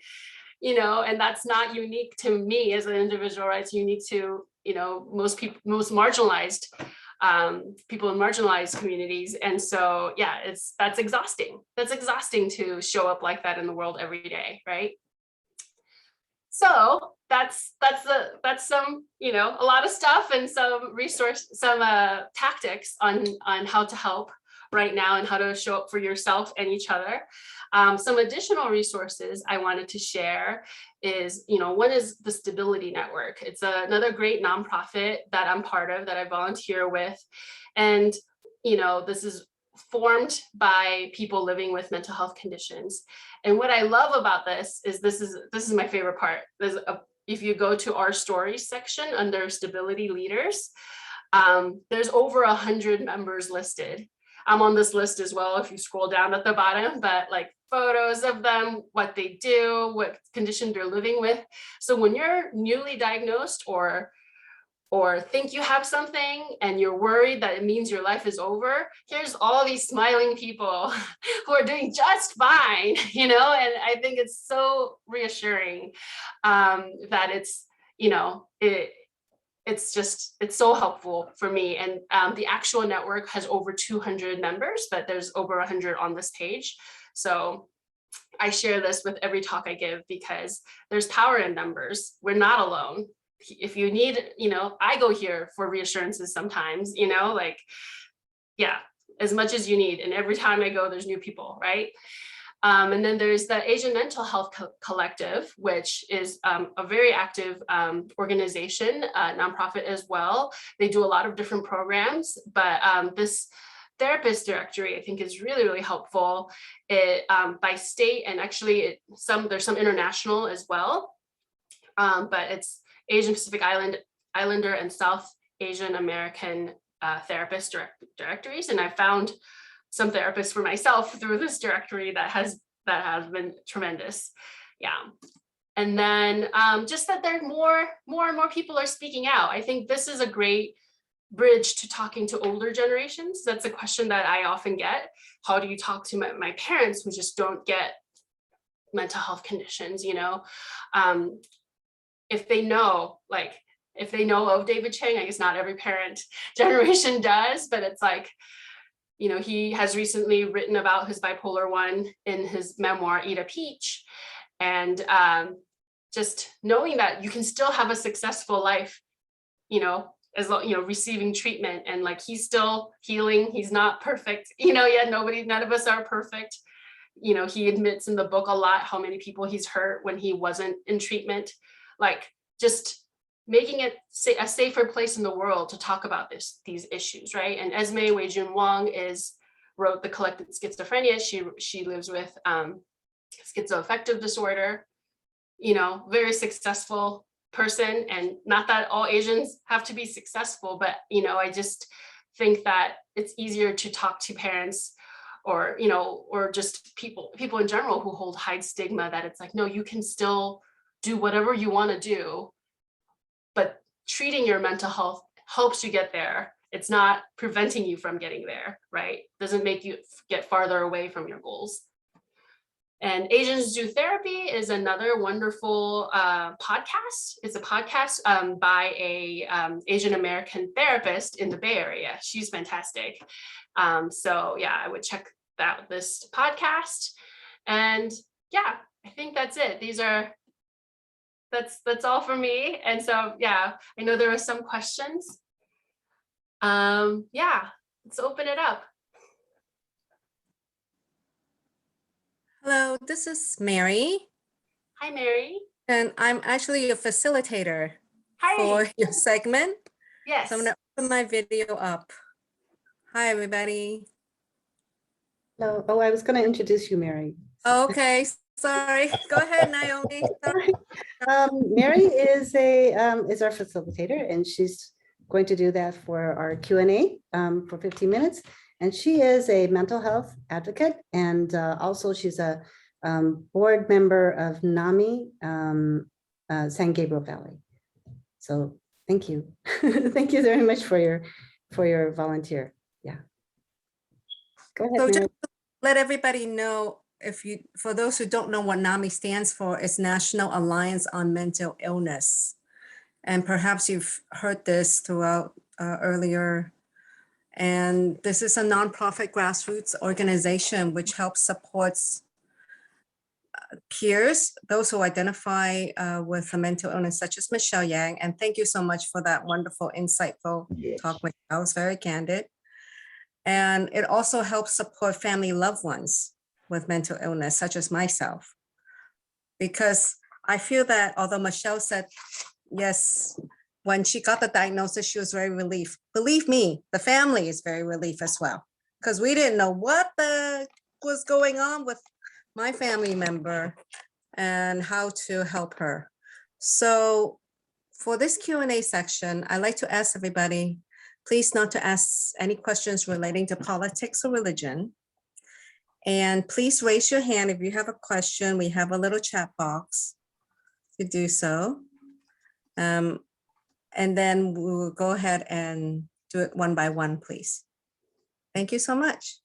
you know, and that's not unique to me as an individual, right? It's unique to, you know, most people, most marginalized people in marginalized communities. And so, yeah, that's exhausting. That's exhausting to show up like that in the world every day, right? So that's some, you know, a lot of stuff and some tactics on how to help right now and how to show up for yourself and each other. Some additional resources I wanted to share is, you know, one is the Stability Network. It's another great nonprofit that I'm part of, that I volunteer with. And, you know, this is formed by people living with mental health conditions. And what I love about this is my favorite part. If you go to our stories section under Stability Leaders, there's over 100 members listed. I'm on this list as well if you scroll down at the bottom, but like photos of them, what they do, what condition they're living with. So when you're newly diagnosed or think you have something and you're worried that it means your life is over, here's all these smiling people who are doing just fine, you know? And I think it's so reassuring that it's, you know, it's so helpful for me. And the actual network has over 200 members, but there's over 100 on this page. So I share this with every talk I give because there's power in numbers. We're not alone. If you need, you know, I go here for reassurances sometimes, you know, like, yeah, as much as you need. And every time I go, there's new people, right? And then there's the Asian Mental Health Collective, which is a very active organization, nonprofit as well. They do a lot of different programs, but this therapist directory, I think, is really, really helpful. It by state, and actually there's some international as well, but it's Asian Pacific Islander and South Asian American therapist directories. And I found some therapists for myself through this directory that has been tremendous. Yeah. And then just that there more and more people are speaking out. I think this is a great bridge to talking to older generations. That's a question that I often get. How do you talk to my parents who just don't get mental health conditions, you know? If they know of David Chang, I guess not every parent generation does, but it's like, you know, he has recently written about his bipolar 1 in his memoir, Eat a Peach. And just knowing that you can still have a successful life, you know, as long, you know, receiving treatment, and like he's still healing. He's not perfect, you know, yet none of us are perfect. You know, he admits in the book a lot how many people he's hurt when he wasn't in treatment. Like just making it a safer place in the world to talk about these issues, right? And Esme Wei-Jun Wong wrote The Collected Schizophrenia. She lives with schizoaffective disorder, you know, very successful person. And not that all Asians have to be successful, but, you know, I just think that it's easier to talk to parents or, you know, or just people in general who hide stigma, that it's like, no, you can still do whatever you want to do, but treating your mental health helps you get there. It's not preventing you from getting there, right? Doesn't make you get farther away from your goals. And Asians Do Therapy is another wonderful podcast. It's a podcast by a Asian American therapist in the Bay Area. She's fantastic. So yeah, I would check out this podcast. And yeah, I think that's it. That's all for me. And so, yeah, I know there were some questions. Yeah, let's open it up. Hello, this is Mary. Hi, Mary. And I'm actually a facilitator Hi. for your segment. Yes. So I'm going to open my video up. Hi, everybody. No, oh, I was going to introduce you, Mary. Okay, sorry. Go ahead, Naomi. Sorry. Mary is our facilitator, and she's going to do that for our Q&A for 15 minutes. And she is a mental health advocate. And also she's a board member of NAMI, San Gabriel Valley. So thank you. Thank you very much for your volunteer. Yeah. Go ahead, So Mary. just to let everybody know, for those who don't know what NAMI stands for, it's National Alliance on Mental Illness. And perhaps you've heard this throughout earlier. And this is a nonprofit grassroots organization which helps supports peers, those who identify with a mental illness, such as Michelle Yang. And thank you so much for that wonderful, insightful talk. I was very candid. And it also helps support family loved ones with mental illness, such as myself. Because I feel that although Michelle said, yes, when she got the diagnosis, she was very relieved. Believe me, the family is very relieved as well, because we didn't know what was going on with my family member and how to help her. So for this Q&A section, I'd like to ask everybody, please not to ask any questions relating to politics or religion. And please raise your hand if you have a question. We have a little chat box to do so. And then we will go ahead and do it one by one, please. Thank you so much.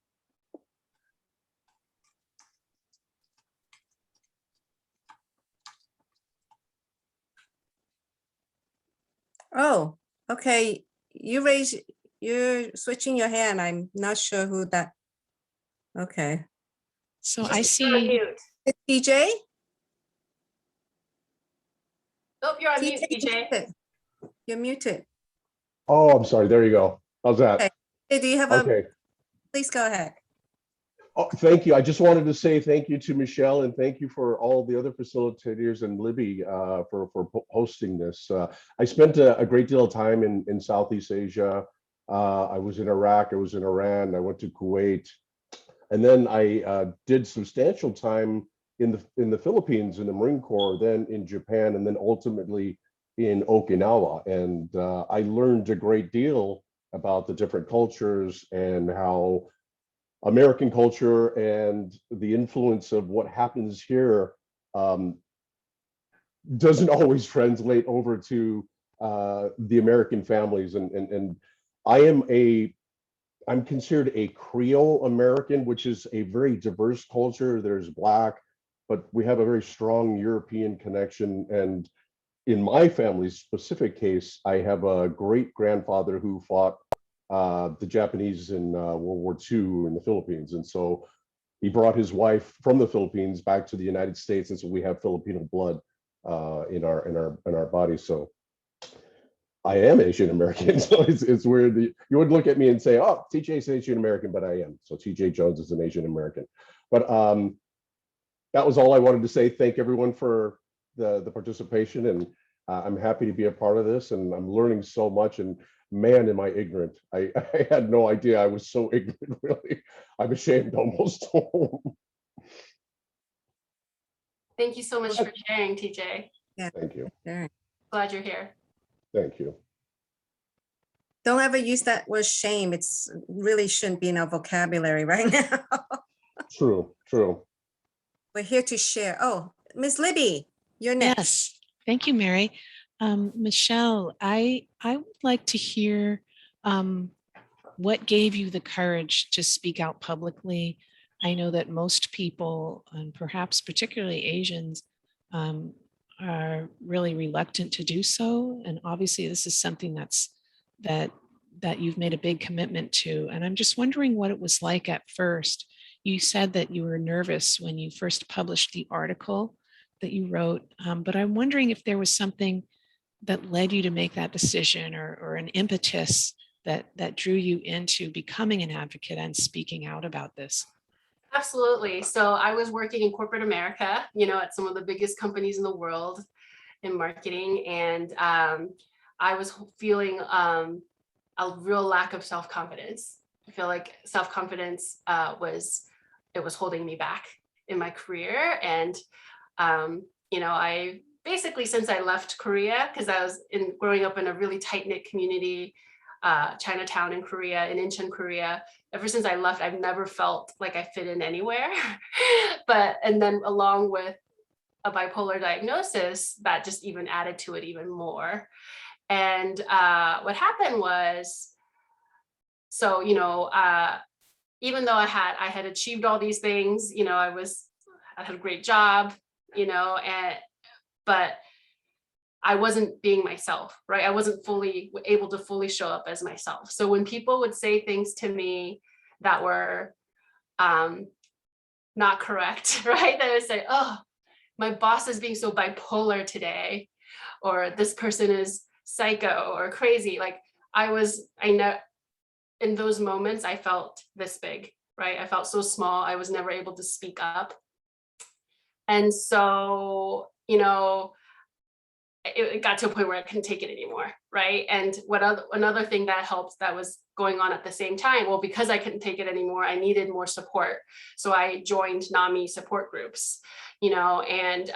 Oh, okay. You're switching your hand. I'm not sure who that. Okay. So I You're on see, mute. It's TJ? Oh, you're on mute, TJ, DJ. you're muted. Oh, I'm sorry. There you go. How's that? Okay. Hey, do you have Okay. please go ahead. Oh, thank you. I just wanted to say thank you to Michelle and thank you for all the other facilitators and Libby for hosting this. I spent a great deal of time in Southeast Asia. I was in Iraq. I was in Iran. I went to Kuwait, and then I did substantial time in the Philippines in the Marine Corps, then in Japan, and then ultimately in Okinawa. And I learned a great deal about the different cultures and how American culture and the influence of what happens here doesn't always translate over to the American families. And I'm considered a Creole American, which is a very diverse culture. There's Black, but we have a very strong European connection. And in my family's specific case, I have a great grandfather who fought the Japanese in World War II in the Philippines. And so he brought his wife from the Philippines back to the United States. And so we have Filipino blood in our body. So I am Asian American. So it's weird. You would look at me and say, oh, TJ is Asian American, but I am. So TJ Jones is an Asian American. But that was all I wanted to say. Thank everyone for the participation. And I'm happy to be a part of this. And I'm learning so much. And man, am I ignorant. I had no idea I was so ignorant, really. I'm ashamed almost. Thank you so much for sharing, TJ. Yeah. Thank you. Glad you're here. Thank you. Don't ever use that word shame. It's really shouldn't be in our vocabulary right now. True. We're here to share. Oh, Miss Libby, you're next. yes, thank you, Mary. Michelle, I would like to hear what gave you the courage to speak out publicly. I know that most people, and perhaps particularly Asians, are really reluctant to do so. And obviously this is something that you've made a big commitment to. And I'm just wondering what it was like at first. You said that you were nervous when you first published the article that you wrote, but I'm wondering if there was something that led you to make that decision, or an impetus that drew you into becoming an advocate and speaking out about this. Absolutely. So I was working in corporate America, at some of the biggest companies in the world in marketing. And I was feeling a real lack of self-confidence. I feel like self-confidence was holding me back in my career. And, I basically, since I left Korea, because I was growing up in a really tight-knit community, Chinatown in Korea, in Incheon, Korea. Ever since I left, I've never felt like I fit in anywhere. And then along with a bipolar diagnosis, that just even added to it even more. And what happened was, so, even though I had achieved all these things, I had a great job, but I wasn't being myself, right? I wasn't fully able to fully show up as myself. So when people would say things to me that were not correct, right? They would say, oh, my boss is being so bipolar today, or this person is psycho or crazy. Like I know in those moments, I felt this big, right? I felt so small. I was never able to speak up. And so, it got to a point where I couldn't take it anymore, right? And another thing that helped that was going on at the same time, well, because I couldn't take it anymore, I needed more support. So I joined NAMI support groups, and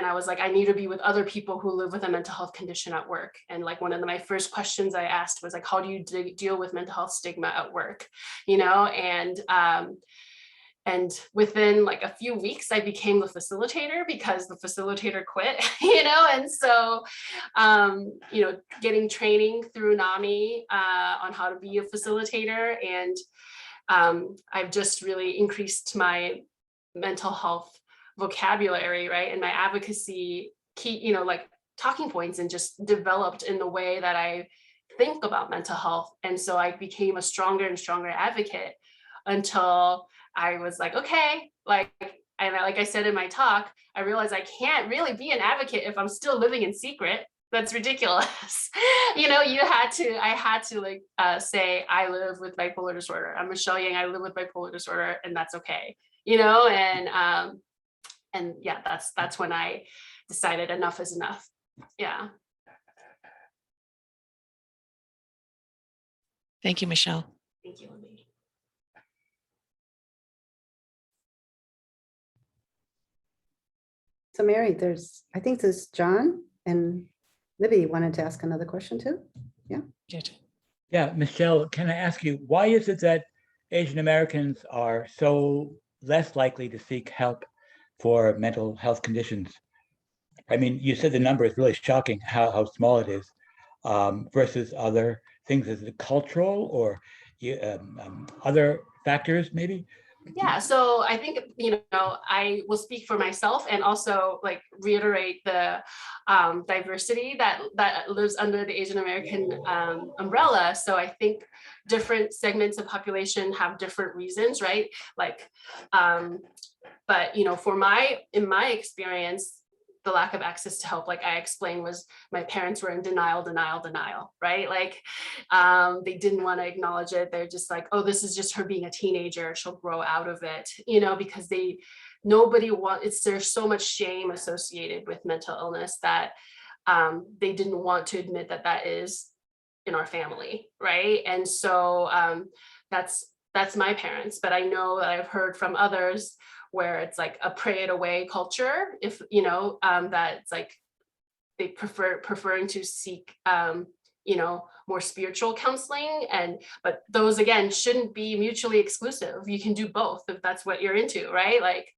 I was like, I need to be with other people who live with a mental health condition at work. And like one of my first questions I asked was like, how do you deal with mental health stigma at work? And within like a few weeks, I became the facilitator because the facilitator quit, and so, getting training through NAMI on how to be a facilitator. And I've just really increased my mental health vocabulary, right? And my advocacy key, like talking points, and just developed in the way that I think about mental health. And so I became a stronger and stronger advocate until I was like, okay, like I said in my talk, I realized I can't really be an advocate if I'm still living in secret. That's ridiculous. I had to say, I live with bipolar disorder. I'm Michelle Yang, I live with bipolar disorder, and that's okay. And yeah, that's when I decided enough is enough. Yeah. Thank you, Michelle. Thank you, Wendy. So Mary, I think there's John and Libby wanted to ask another question too. Yeah. Yeah, Michelle, can I ask you, why is it that Asian Americans are so less likely to seek help for mental health conditions? I mean, you said the number is really shocking, how small it is, versus other things. Is it cultural or other factors maybe? Yeah, so I think, I will speak for myself and also like reiterate the diversity that lives under the Asian American umbrella. So I think different segments of population have different reasons, right? Like, but in my experience, the lack of access to help, like I explained, was my parents were in denial, right? Like they didn't want to acknowledge it. They're just like, oh, this is just her being a teenager. She'll grow out of it, because there's so much shame associated with mental illness that they didn't want to admit that is in our family, right? And so that's my parents, but I know that I've heard from others where it's like a pray it away culture, if that it's like they preferring to seek more spiritual counseling, but those again shouldn't be mutually exclusive. You can do both if that's what you're into, right? Like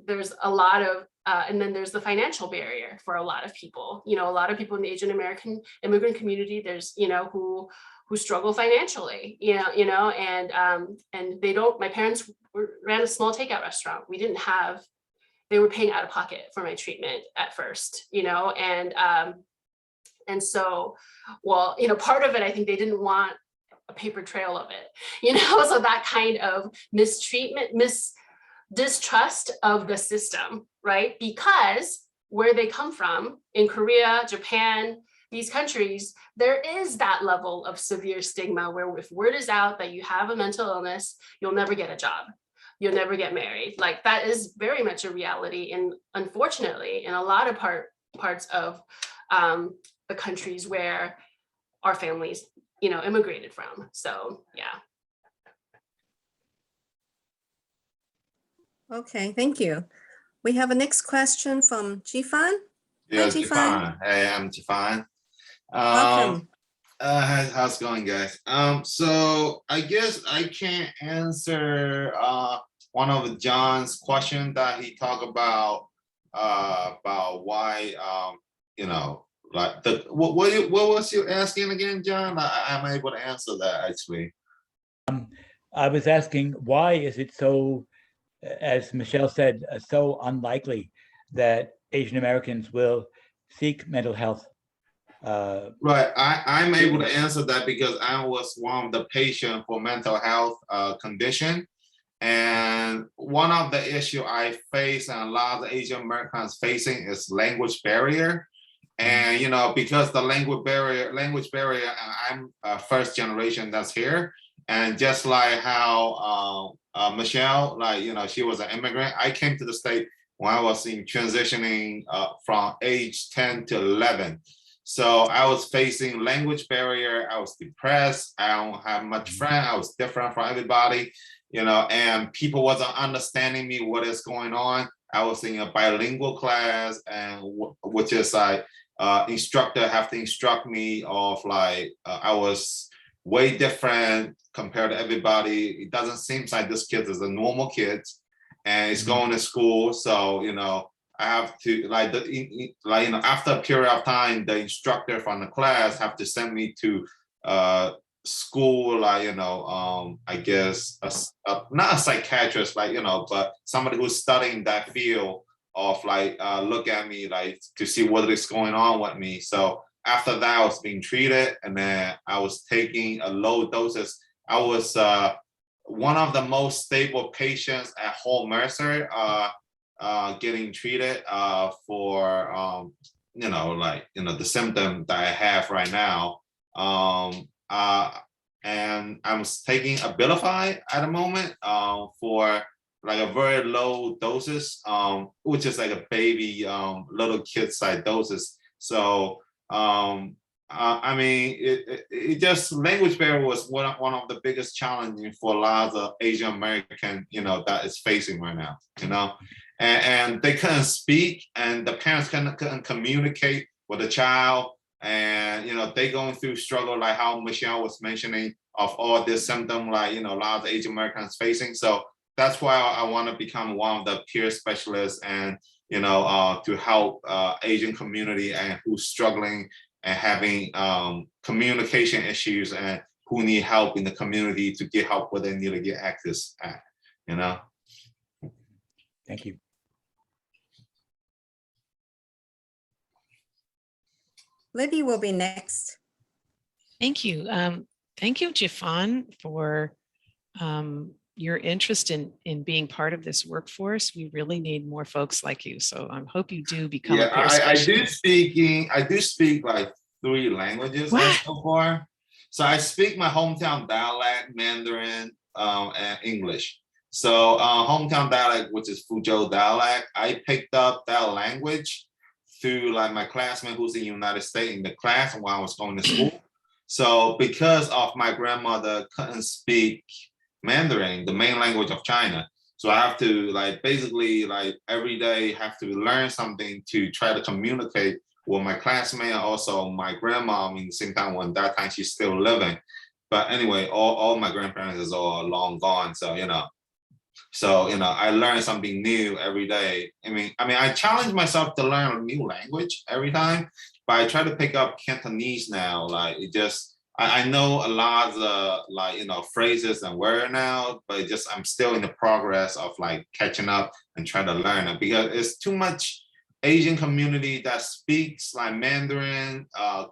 there's a lot of and then there's the financial barrier for a lot of people. A lot of people in the Asian American immigrant community, there's who struggle financially, and they don't. My parents ran a small takeout restaurant. They were paying out of pocket for my treatment at first, and so, well, part of it, I think they didn't want a paper trail of it, so that kind of mistreatment, distrust of the system, right? Because where they come from in Korea, Japan, these countries, there is that level of severe stigma where if word is out that you have a mental illness, you'll never get a job. You'll never get married. Like that is very much a reality. And unfortunately, in a lot of parts of the countries where our families, immigrated from. So, yeah. Okay, thank you. We have a next question from Jifan. Yes, Hi, Jifan. Jifan. Hey, I'm Jifan. Welcome. How's it going, guys? So I guess I can't answer one of John's question that he talked about why you know, like the what was you asking again, John? I'm able to answer that actually. I was asking, why is it so, as Michelle said, so unlikely that Asian Americans will seek mental health? Right, I'm able to answer that because I was one of the patient for mental health condition. And one of the issue I face and a lot of the Asian Americans facing is language barrier. And you know, because the language barrier, I'm first generation that's here. And just like how Michelle, like, you know, she was an immigrant. I came to the state when I was in transitioning from age 10 to 11. So I was facing language barrier. I was depressed. I don't have much friend. I was different from everybody, you know, and people wasn't understanding me what is going on. I was in a bilingual class, and which is like instructor have to instruct me of like I was way different compared to everybody. It doesn't seem like this kid is a normal kid, and it's going to school. So you know, I have to like like, you know, after a period of time, the instructor from the class have to send me to school, like, you know, I guess not a psychiatrist, like, you know, but somebody who's studying that field of like look at me like to see what is going on with me. So after that, I was being treated, and then I was taking a low doses. I was one of the most stable patients at whole Mercer, getting treated for you know, like, you know, the symptom that I have right now. And I'm taking Abilify at the moment for like a very low doses, which is like a baby little kid size doses. So I mean, it just language barrier was one of the biggest challenges for a lot of Asian American, you know, that is facing right now, you know, and they couldn't speak, and the parents couldn't communicate with the child, and you know, they going through struggle like how Michelle was mentioning of all this symptom, like, you know, a lot of the Asian Americans facing. So that's why I want to become one of the peer specialists, and you know, to help Asian community and who's struggling and having communication issues, and who need help in the community to get help where they need to get access at, you know. Thank you. Libby will be next. Thank you. Thank you, Jifan, for your interest in being part of this workforce. We really need more folks like you. So I hope you do become a peer specialist. I do speak like 3 languages so far. So I speak my hometown dialect, Mandarin, and English. So hometown dialect, which is Fuzhou dialect, I picked up that language through like my classmate who's in the United States in the class while I was going to school. So because of my grandmother couldn't speak Mandarin, the main language of China, so I have to like basically like every day have to learn something to try to communicate with my classmate, and also my grandma. I mean, same time when that time she's still living. But anyway, all my grandparents is all long gone. So you know, I learn something new every day. I mean, I challenge myself to learn a new language every time, but I try to pick up Cantonese now. Like it just, I know a lot of the like, you know, phrases and words now, but it just, I'm still in the progress of like catching up and trying to learn it, because it's too much Asian community that speaks like Mandarin,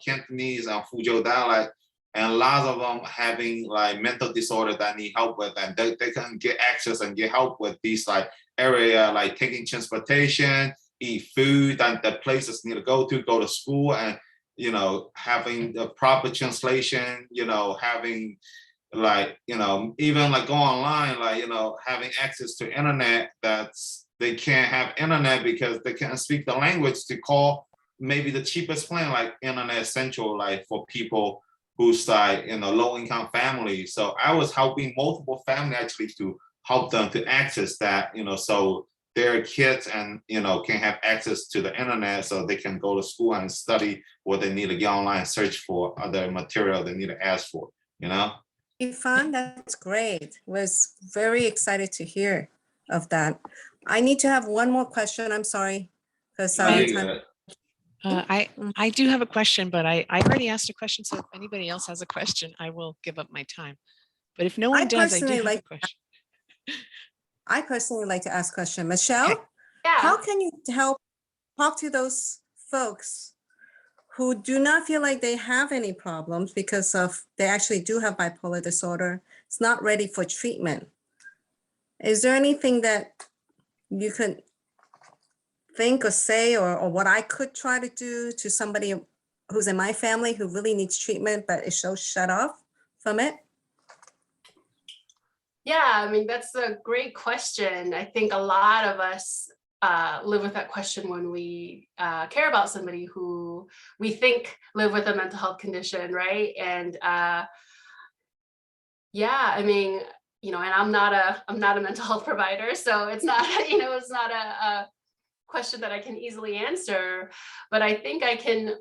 Cantonese, and Fuzhou dialect, and a lot of them having like mental disorder that need help with, and they can get access and get help with these like area, like taking transportation, eat food, and the places need to go to school, and you know, having the proper translation, you know, having like, you know, even like go online, like, you know, having access to internet. That's, they can't have internet because they can't speak the language to call maybe the cheapest plan, like internet essential, like for people who's like, you know, low income family. So I was helping multiple family actually to help them to access that, you know, so their kids and can have access to the internet so they can go to school and study what they need to get online, search for other material they need to ask for, Ifan, that's great. Was very excited to hear of that. I need to have one more question. I'm sorry. Because I do have a question, but I already asked a question. So if anybody else has a question, I will give up my time. But if no one does, I do have a question. I personally like to ask a question. Michelle, Okay. how can you help talk to those folks who do not feel like they have any problems because of they actually do have bipolar disorder? It's not ready for treatment. Is there anything that you could think or say or what I could try to do to somebody who's in my family who really needs treatment but is so shut off from it? Yeah, I mean, that's a great question. I think a lot of us live with that question when we care about somebody who we think live with a mental health condition, right? And yeah, I mean, and I'm not a mental health provider, so it's not, it's not a question that I can easily answer, but I think I can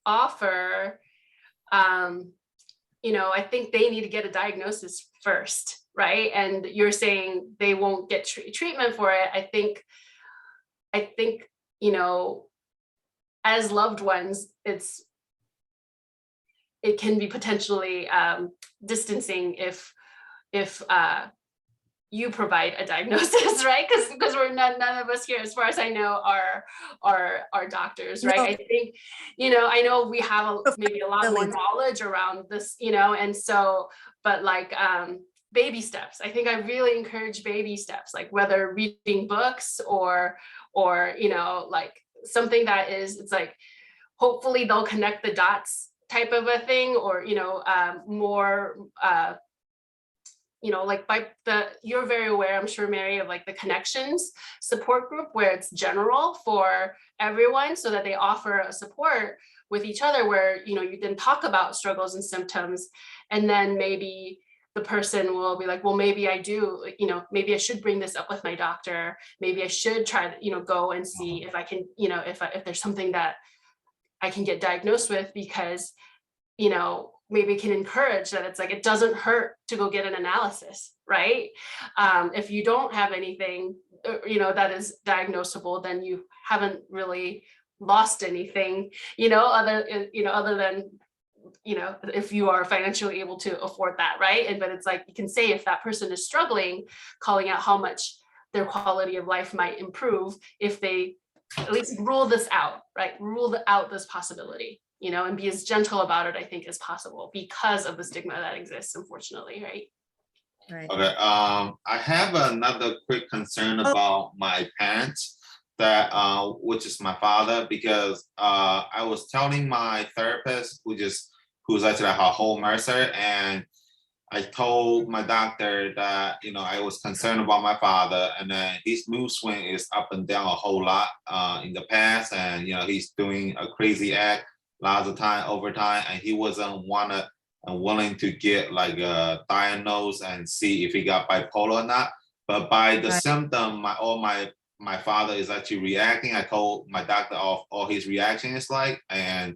offer, I think they need to get a diagnosis first, right? And you're saying they won't get treatment for it. I think, as loved ones, it can be potentially distancing if you provide a diagnosis, right? Because we're none of us here, as far as I know, are doctors, right? No. I think, I know we have maybe a lot more knowledge around this, and so, but like baby steps. I think I really encourage baby steps, like whether reading books or like something that is, it's like, hopefully they'll connect the dots type of a thing, or more like you're very aware, I'm sure, Mary, of like the Connections support group, where it's general for everyone, so that they offer a support with each other where, you can talk about struggles and symptoms, and then maybe the person will be like, well, maybe I do, maybe I should bring this up with my doctor. Maybe I should try to, go and see if I can, if there's something that I can get diagnosed with, because, maybe can encourage that it's like, it doesn't hurt to go get an analysis, right? If you don't have anything, that is diagnosable, then you haven't really lost anything, other than, if you are financially able to afford that, right? But it's like, you can say if that person is struggling, calling out how much their quality of life might improve if they at least rule this out, right? Rule out this possibility. And be as gentle about it, I think, as possible, because of the stigma that exists, unfortunately, right? Right. Okay. I have another quick concern about my parents, that which is my father, because I was telling my therapist, who's actually a home Mercer, and I told my doctor that I was concerned about my father, and then his mood swing is up and down a whole lot in the past, and he's doing a crazy act lots of time over time, and he wasn't willing to get like diagnosed and see if he got bipolar or not. But by the symptom, my father is actually reacting. I told my doctor all his reaction is like, and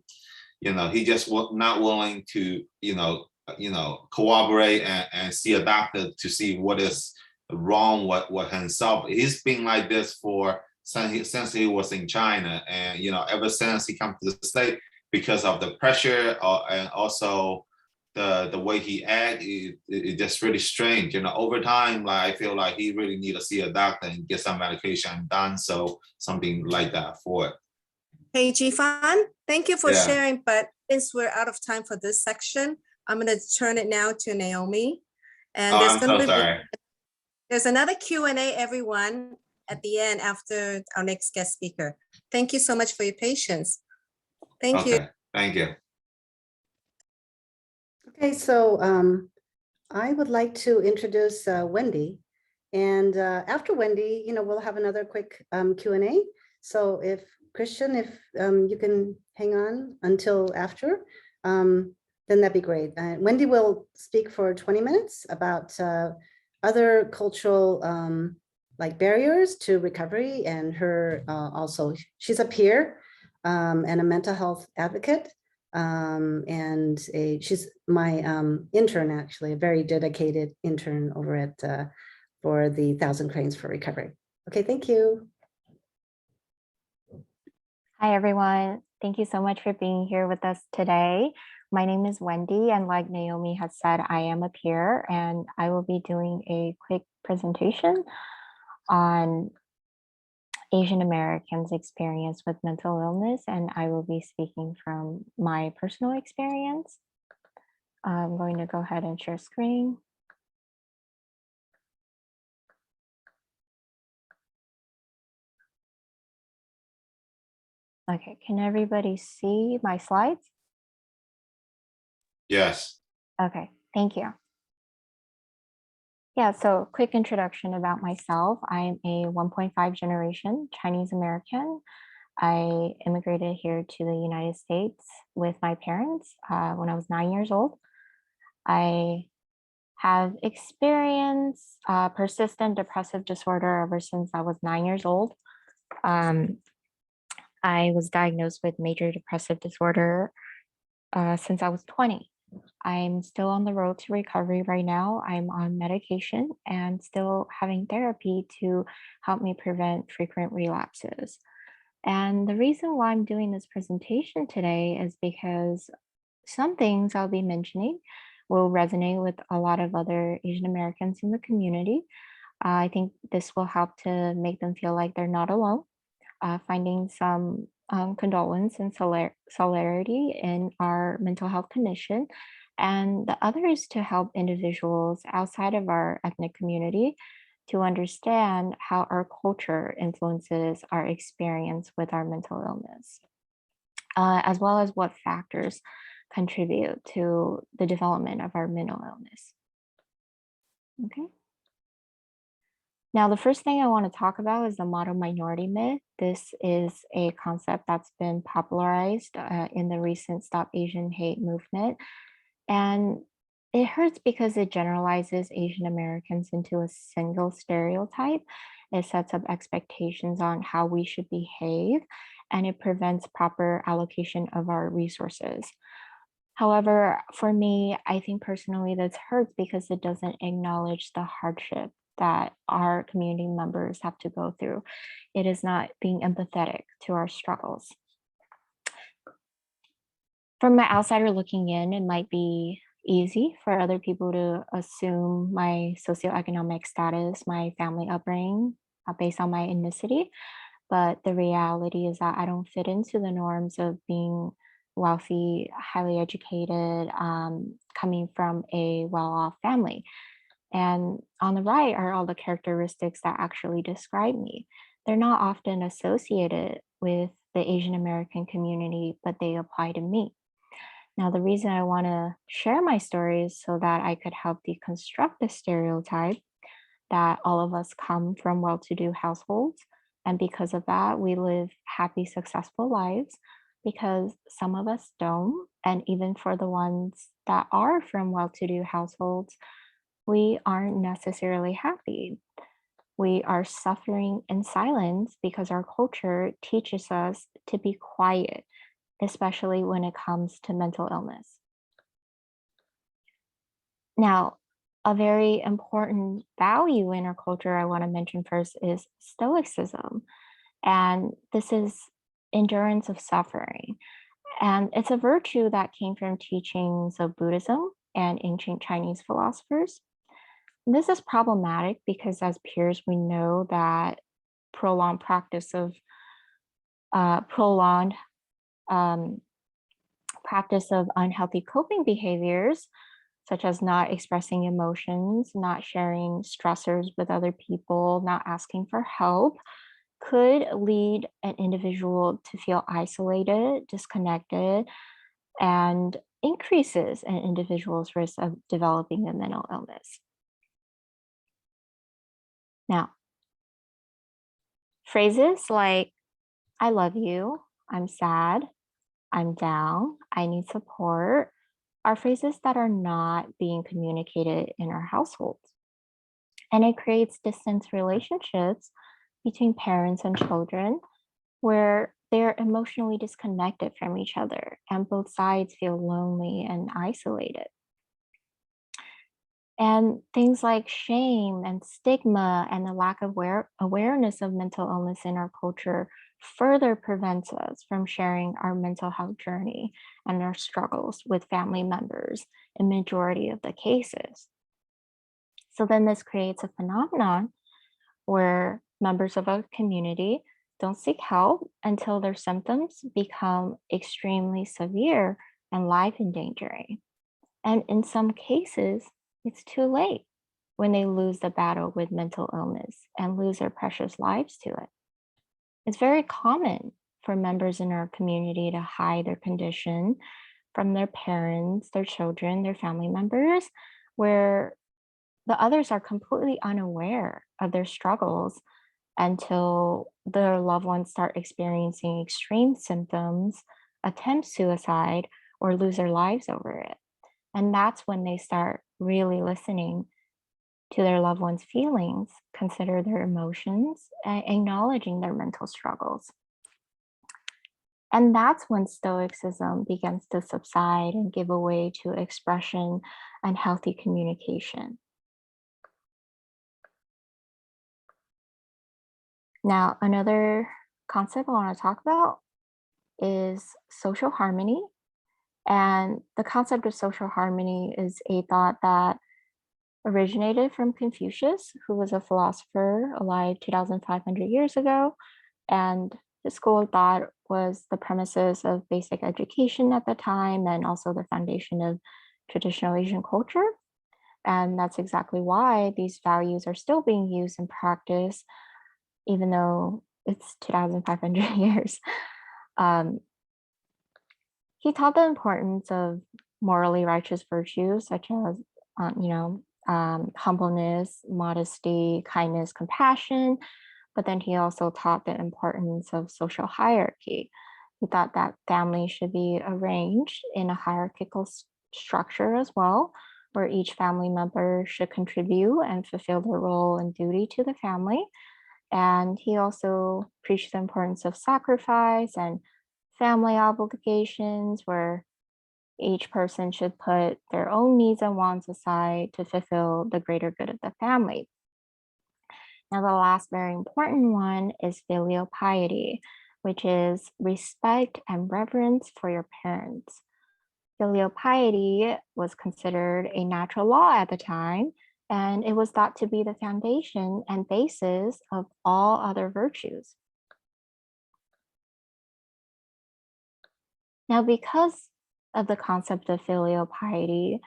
he just not willing to cooperate and see a doctor to see what is wrong with himself. He's been like this since he was in China, and ever since he come to the state, because of the pressure and also the way he act, it just really strange. Over time, like I feel like he really need to see a doctor and get some medication done, so something like that for it. Hey, Jifan, thank you for sharing. But since we're out of time for this section, I'm going to turn it now to Naomi. And there's another Q&A, everyone, at the end after our next guest speaker. Thank you so much for your patience. Thank you. Thank you. Okay, so I would like to introduce Wendy. And after Wendy, we'll have another quick Q&A. So if Christian, if you can hang on until after, then that'd be great. Wendy will speak for 20 minutes about other cultural like barriers to recovery, and her also, she's a peer and a mental health advocate. She's my intern, actually, a very dedicated intern over at for the 1,000 Cranes for Recovery. Okay, thank you. Hi, everyone. Thank you so much for being here with us today. My name is Wendy, and like Naomi has said, I am a peer, and I will be doing a quick presentation on Asian Americans' experience with mental illness, and I will be speaking from my personal experience. I'm going to go ahead and share screen. Okay, can everybody see my slides? Yes. Okay, thank you. Yeah, so quick introduction about myself. I'm a 1.5 generation Chinese American. I immigrated here to the United States with my parents when I was 9 years old. I have experienced persistent depressive disorder ever since I was 9 years old. I was diagnosed with major depressive disorder since I was 20. I'm still on the road to recovery right now. I'm on medication and still having therapy to help me prevent frequent relapses. And the reason why I'm doing this presentation today is because some things I'll be mentioning will resonate with a lot of other Asian Americans in the community. I think this will help to make them feel like they're not alone, finding some condolence and solidarity in our mental health condition. And the other is to help individuals outside of our ethnic community to understand how our culture influences our experience with our mental illness, as well as what factors contribute to the development of our mental illness. Okay. Now, the first thing I want to talk about is the model minority myth. This is a concept that's been popularized in the recent Stop Asian Hate movement. And it hurts because it generalizes Asian Americans into a single stereotype. It sets up expectations on how we should behave, and it prevents proper allocation of our resources. However, for me, I think personally this hurts because it doesn't acknowledge the hardship that our community members have to go through. It is not being empathetic to our struggles. From my outsider looking in, it might be easy for other people to assume my socioeconomic status, my family upbringing, based on my ethnicity. But the reality is that I don't fit into the norms of being wealthy, highly educated, coming from a well-off family. And on the right are all the characteristics that actually describe me. They're not often associated with the Asian American community, but they apply to me. Now, the reason I want to share my story is so that I could help deconstruct the stereotype that all of us come from well-to-do households. And because of that, we live happy, successful lives, because some of us don't. And even for the ones that are from well-to-do households, we aren't necessarily happy. We are suffering in silence because our culture teaches us to be quiet, especially when it comes to mental illness. Now, a very important value in our culture I want to mention first is Stoicism. And this is endurance of suffering. And it's a virtue that came from teachings of Buddhism and ancient Chinese philosophers. This is problematic because as peers, we know that prolonged practice of unhealthy coping behaviors, such as not expressing emotions, not sharing stressors with other people, not asking for help, could lead an individual to feel isolated, disconnected, and increases an individual's risk of developing a mental illness. Now, phrases like, I love you, I'm sad, I'm down, I need support, are phrases that are not being communicated in our households. And it creates distant relationships between parents and children where they're emotionally disconnected from each other and both sides feel lonely and isolated. And things like shame and stigma and the lack of awareness of mental illness in our culture further prevents us from sharing our mental health journey and our struggles with family members in majority of the cases. So then this creates a phenomenon where members of a community don't seek help until their symptoms become extremely severe and life endangering. And in some cases, it's too late when they lose the battle with mental illness and lose their precious lives to it. It's very common for members in our community to hide their condition from their parents, their children, their family members, where the others are completely unaware of their struggles until their loved ones start experiencing extreme symptoms, attempt suicide, or lose their lives over it. And that's when they start really listening to their loved ones' feelings, consider their emotions, and acknowledging their mental struggles. And that's when Stoicism begins to subside and give way to expression and healthy communication. Now, another concept I want to talk about is social harmony. And the concept of social harmony is a thought that originated from Confucius, who was a philosopher alive 2,500 years ago. And his school of thought was the premises of basic education at the time and also the foundation of traditional Asian culture. And that's exactly why these values are still being used in practice, even though it's 2,500 years. He taught the importance of morally righteous virtues such as, humbleness, modesty, kindness, compassion. But then he also taught the importance of social hierarchy. He thought that family should be arranged in a hierarchical structure as well, where each family member should contribute and fulfill their role and duty to the family. And he also preached the importance of sacrifice and family obligations, where each person should put their own needs and wants aside to fulfill the greater good of the family. Now, the last very important one is filial piety, which is respect and reverence for your parents. Filial piety was considered a natural law at the time, and it was thought to be the foundation and basis of all other virtues. Now, because of the concept of filial piety,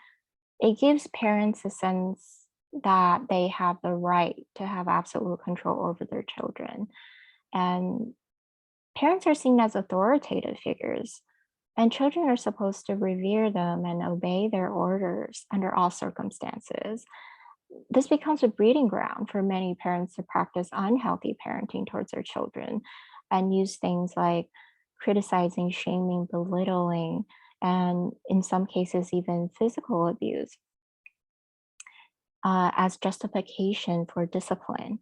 it gives parents a sense that they have the right to have absolute control over their children. And parents are seen as authoritative figures, and children are supposed to revere them and obey their orders under all circumstances. This becomes a breeding ground for many parents to practice unhealthy parenting towards their children and use things like criticizing, shaming, belittling, and in some cases, even physical abuse as justification for discipline.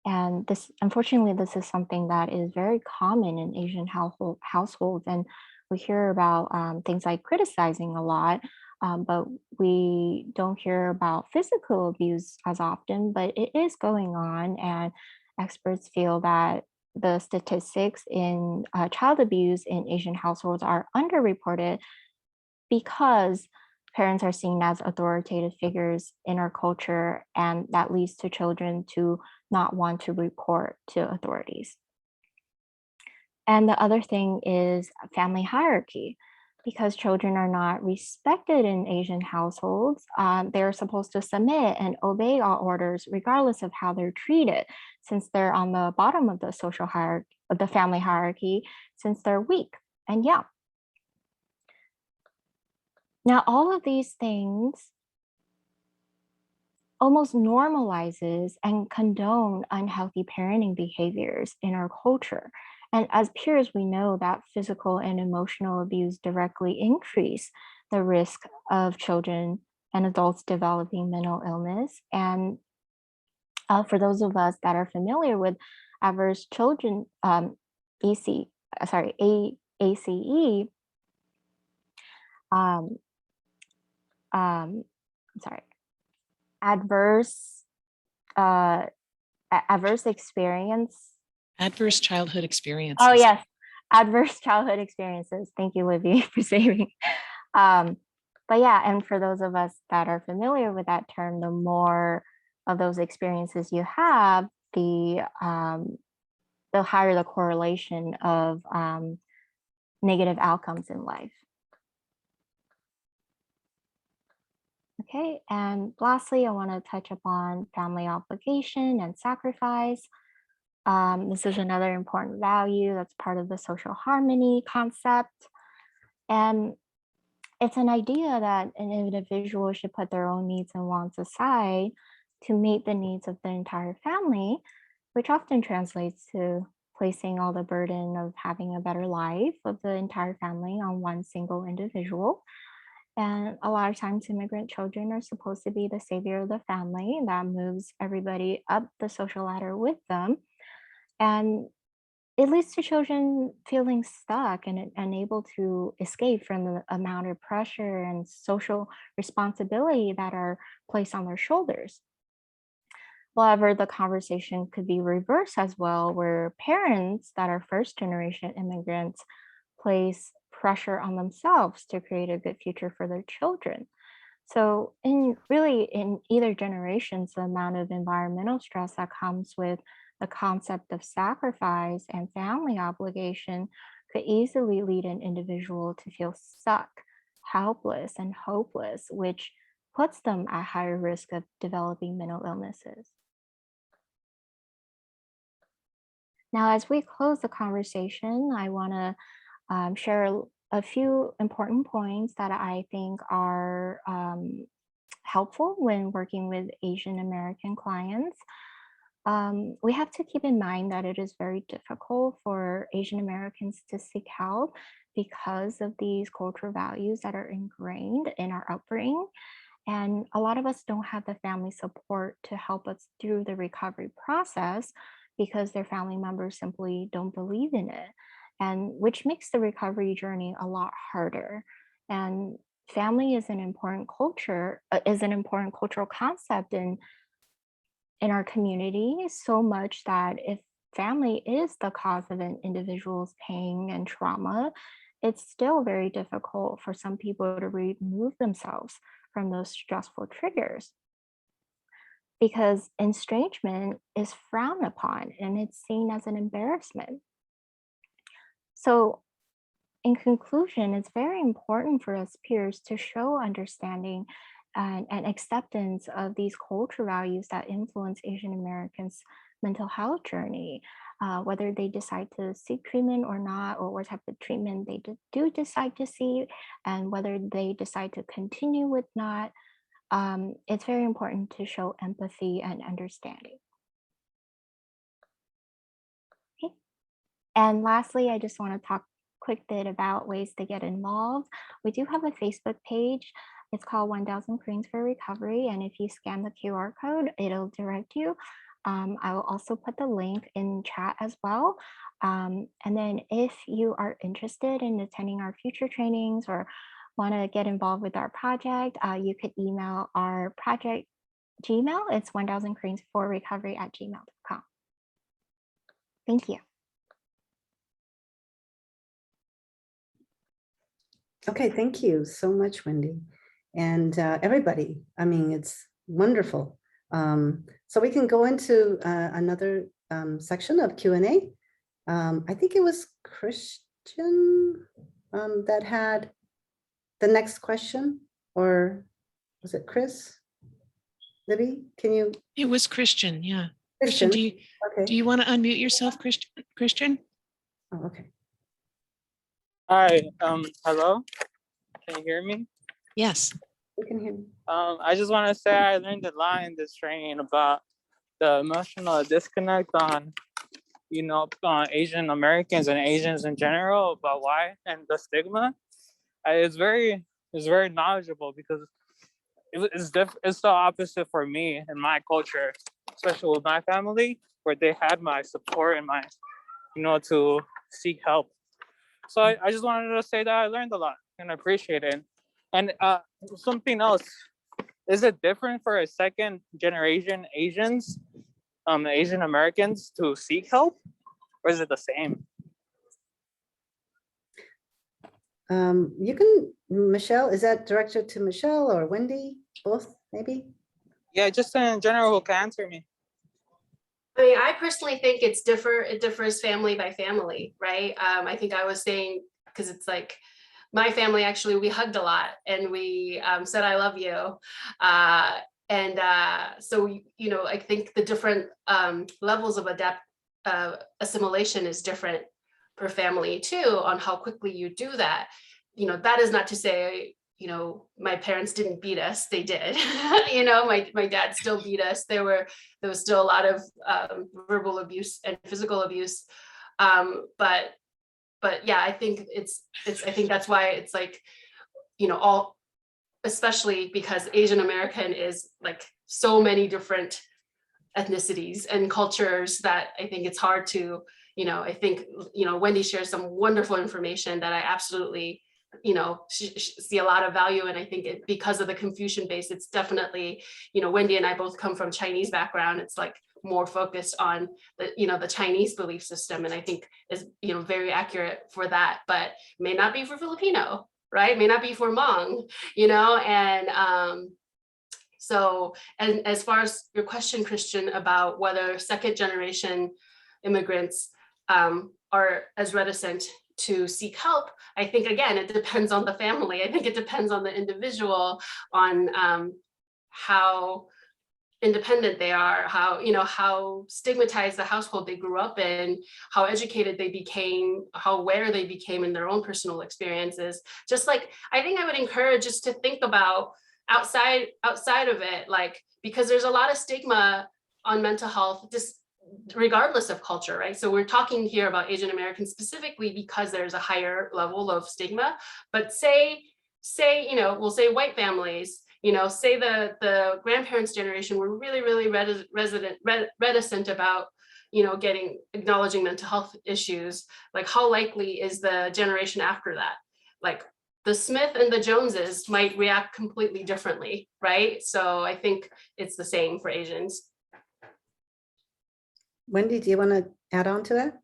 And this, unfortunately, this is something that is very common in Asian households. And we hear about things like criticizing a lot, but we don't hear about physical abuse as often, but it is going on. And experts feel that the statistics in child abuse in Asian households are underreported because parents are seen as authoritative figures in our culture, and that leads to children to not want to report to authorities. And the other thing is family hierarchy. Because children are not respected in Asian households, they're supposed to submit and obey all orders regardless of how they're treated, since they're on the bottom of the social hierarchy, of the family hierarchy, since they're weak and young. Now, all of these things almost normalizes and condone unhealthy parenting behaviors in our culture. And as peers, we know that physical and emotional abuse directly increase the risk of children and adults developing mental illness. And For those of us that are familiar with adverse children, ACE, um, I'm sorry, adverse adverse experience. Adverse childhood experiences. Oh yes, adverse childhood experiences. Thank you, Libby, for saving. But yeah, and for those of us that are familiar with that term, the more of those experiences you have, the higher the correlation of negative outcomes in life. Okay, and lastly, I want to touch upon family obligation and sacrifice. This is another important value that's part of the social harmony concept. And it's an idea that an individual should put their own needs and wants aside to meet the needs of the entire family, which often translates to placing all the burden of having a better life of the entire family on one single individual. And a lot of times immigrant children are supposed to be the savior of the family that moves everybody up the social ladder with them. And it leads to children feeling stuck and unable to escape from the amount of pressure and social responsibility that are placed on their shoulders. However, the conversation could be reversed as well, where parents that are first generation immigrants place pressure on themselves to create a good future for their children. So in either generations, the amount of environmental stress that comes with the concept of sacrifice and family obligation could easily lead an individual to feel stuck, helpless, and hopeless, which puts them at higher risk of developing mental illnesses. Now, as we close the conversation, I want to share a few important points that I think are helpful when working with Asian American clients. We have to keep in mind that it is very difficult for Asian Americans to seek help because of these cultural values that are ingrained in our upbringing. And a lot of us don't have the family support to help us through the recovery process because their family members simply don't believe in it, and which makes the recovery journey a lot harder. And family is an important cultural concept in our community, so much that if family is the cause of an individual's pain and trauma, it's still very difficult for some people to remove themselves from those stressful triggers, because estrangement is frowned upon and it's seen as an embarrassment. So in conclusion, it's very important for us peers to show understanding and acceptance of these cultural values that influence Asian Americans' mental health journey, whether they decide to seek treatment or not, or what type of treatment they do decide to seek, and whether they decide to continue with not. It's very important to show empathy and understanding. Okay. And lastly, I just want to talk quick bit about ways to get involved. We do have a Facebook page. It's called 1000 Koreans for Recovery. And if you scan the QR code, it'll direct you. I will also put the link in chat as well. And then if you are interested in attending our future trainings or want to get involved with our project, you could email our project Gmail. It's 1000 Koreans for Recovery at gmail.com. Thank you. Okay, thank you so much, Wendy. And everybody, I mean, it's wonderful. So we can go into another section of Q&A. I think it was Christian that had the next question, or was it Chris? Libby, can you? It was Christian, yeah. Christian, Do you want to unmute yourself, Christian? Oh, okay. Hi, hello, can you hear me? Yes. We can hear you. I just want to say I learned a lot in this training about the emotional disconnect on, Asian Americans and Asians in general, about why and the stigma. It's very knowledgeable because it's the opposite for me in my culture. especially with my family, where they had my support and my, to seek help. So I just wanted to say that I learned a lot and I appreciate it. And something else, is it different for a second generation Asians, Asian Americans to seek help, or is it the same? You can, Michelle, is that directed to Michelle or Wendy? Both, maybe? Yeah, just in general, who can answer me? I mean, I personally think it differs family by family, right? I think I was saying, because it's like, my family, actually, we hugged a lot and we said, I love you. So, I think the different levels of assimilation is different per family too, on how quickly you do that. That is not to say, my parents didn't beat us, they did. My dad still beat us. There was still a lot of verbal abuse and physical abuse. But yeah, I think I think that's why it's like, all, especially because Asian American is like so many different ethnicities and cultures, that I think it's hard to, I think, Wendy shares some wonderful information that I absolutely, see a lot of value. And I think because of the Confucian base, it's definitely, Wendy and I both come from Chinese background. It's like more focused on the Chinese belief system. And I think is, very accurate for that, but may not be for Filipino, right? May not be for Hmong, so, and as far as your question, Christian, about whether second generation immigrants are as reticent to seek help, I think, again, it depends on the family. I think it depends on the individual, on how independent they are, how stigmatized the household they grew up in, how educated they became, how aware they became in their own personal experiences. Just like, I think I would encourage just to think about outside of it, like, because there's a lot of stigma on mental health, just regardless of culture, right? So we're talking here about Asian Americans specifically because there's a higher level of stigma, but say, we'll say white families, say the grandparents' generation were really reticent about, acknowledging mental health issues. Like, how likely is the generation after that? Like, the Smith and the Joneses might react completely differently, right? So I think it's the same for Asians. Wendy, do you want to add on to that?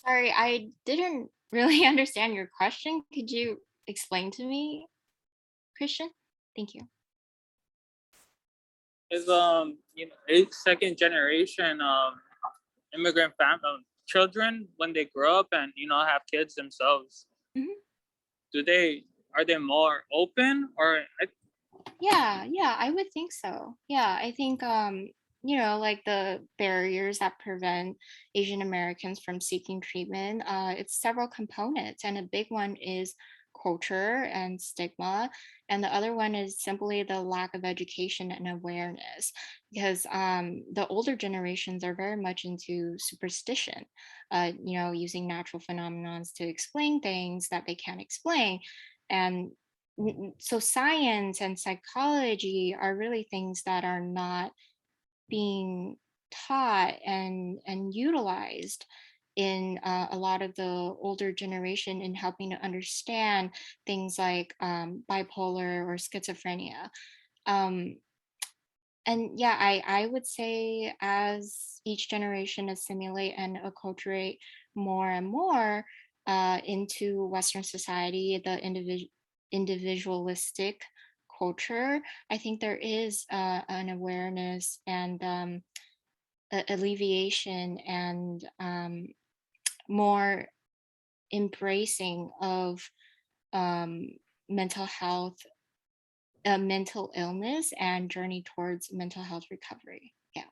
Sorry, I didn't really understand your question. Could you explain to me, Christian? Thank you. Is second generation immigrant children, when they grow up and have kids themselves, are they more open, or Yeah, I would think so. Yeah, I think like the barriers that prevent Asian Americans from seeking treatment, it's several components, and a big one is culture and stigma, and the other one is simply the lack of education and awareness, because the older generations are very much into superstition, using natural phenomena to explain things that they can't explain. And so science and psychology are really things that are not being taught and utilized in a lot of the older generation in helping to understand things like bipolar or schizophrenia. And yeah, I would say as each generation assimilate and acculturate more and more into Western society, the individualistic culture, I think there is an awareness and alleviation and more embracing of mental health, mental illness, and journey towards mental health recovery. Yeah.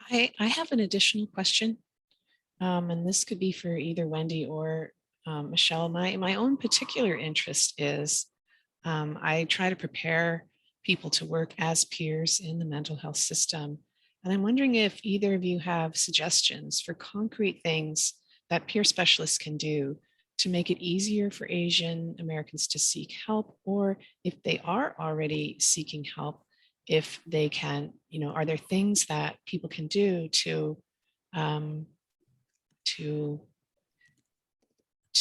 I have an additional question, and this could be for either Wendy or Michelle. My own particular interest is I try to prepare people to work as peers in the mental health system. And I'm wondering if either of you have suggestions for concrete things that peer specialists can do to make it easier for Asian Americans to seek help, or if they are already seeking help, if they can, are there things that people can do to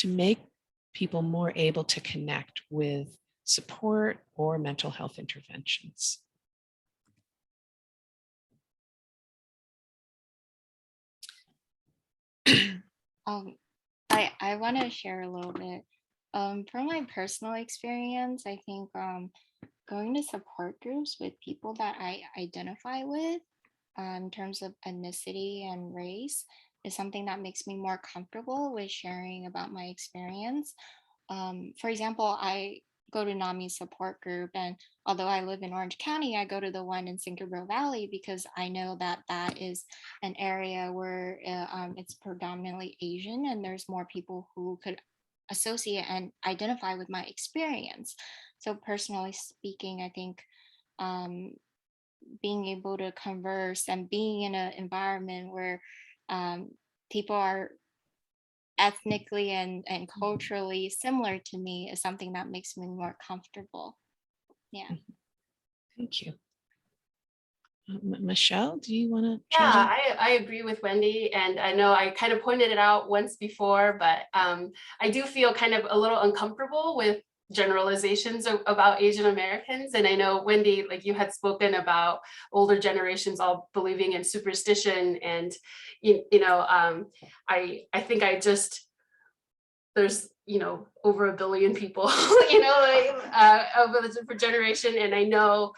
make people more able to connect with support or mental health interventions? I want to share a little bit. From my personal experience, I think going to support groups with people that I identify with in terms of ethnicity and race is something that makes me more comfortable with sharing about my experience. For example, I go to NAMI's support group, and although I live in Orange County, I go to the one in Cinco Valley because I know that that is an area where it's predominantly Asian, and there's more people who could associate and identify with my experience. So personally speaking, I think being able to converse and being in an environment where people are ethnically and culturally similar to me is something that makes me more comfortable. Yeah. Thank you. Michelle, do you want to? Yeah, I agree with Wendy, and I know I kind of pointed it out once before, but I do feel kind of a little uncomfortable with generalizations about Asian Americans. And I know, Wendy, like you had spoken about older generations all believing in superstition, and I think there's over 1 billion people of a different generation, and I know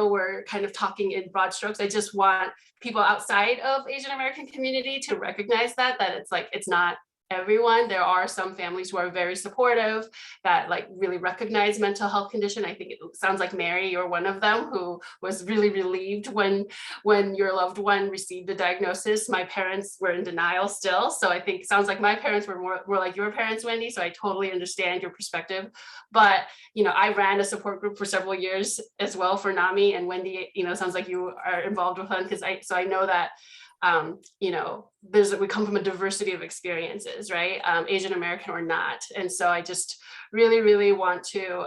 we're kind of talking in broad strokes. I just want people outside of Asian American community to recognize that it's like, it's not everyone. There are some families who are very supportive, that like really recognize mental health condition. I think it sounds like Mary, you're one of them, who was really relieved when your loved one received the diagnosis. My parents were in denial still. So I think it sounds like my parents were more like your parents, Wendy. So I totally understand your perspective. But I ran a support group for several years as well for NAMI, and Wendy, sounds like you are involved with them, because I know that we come from a diversity of experiences, right? Asian American or not. And so I just really, really want to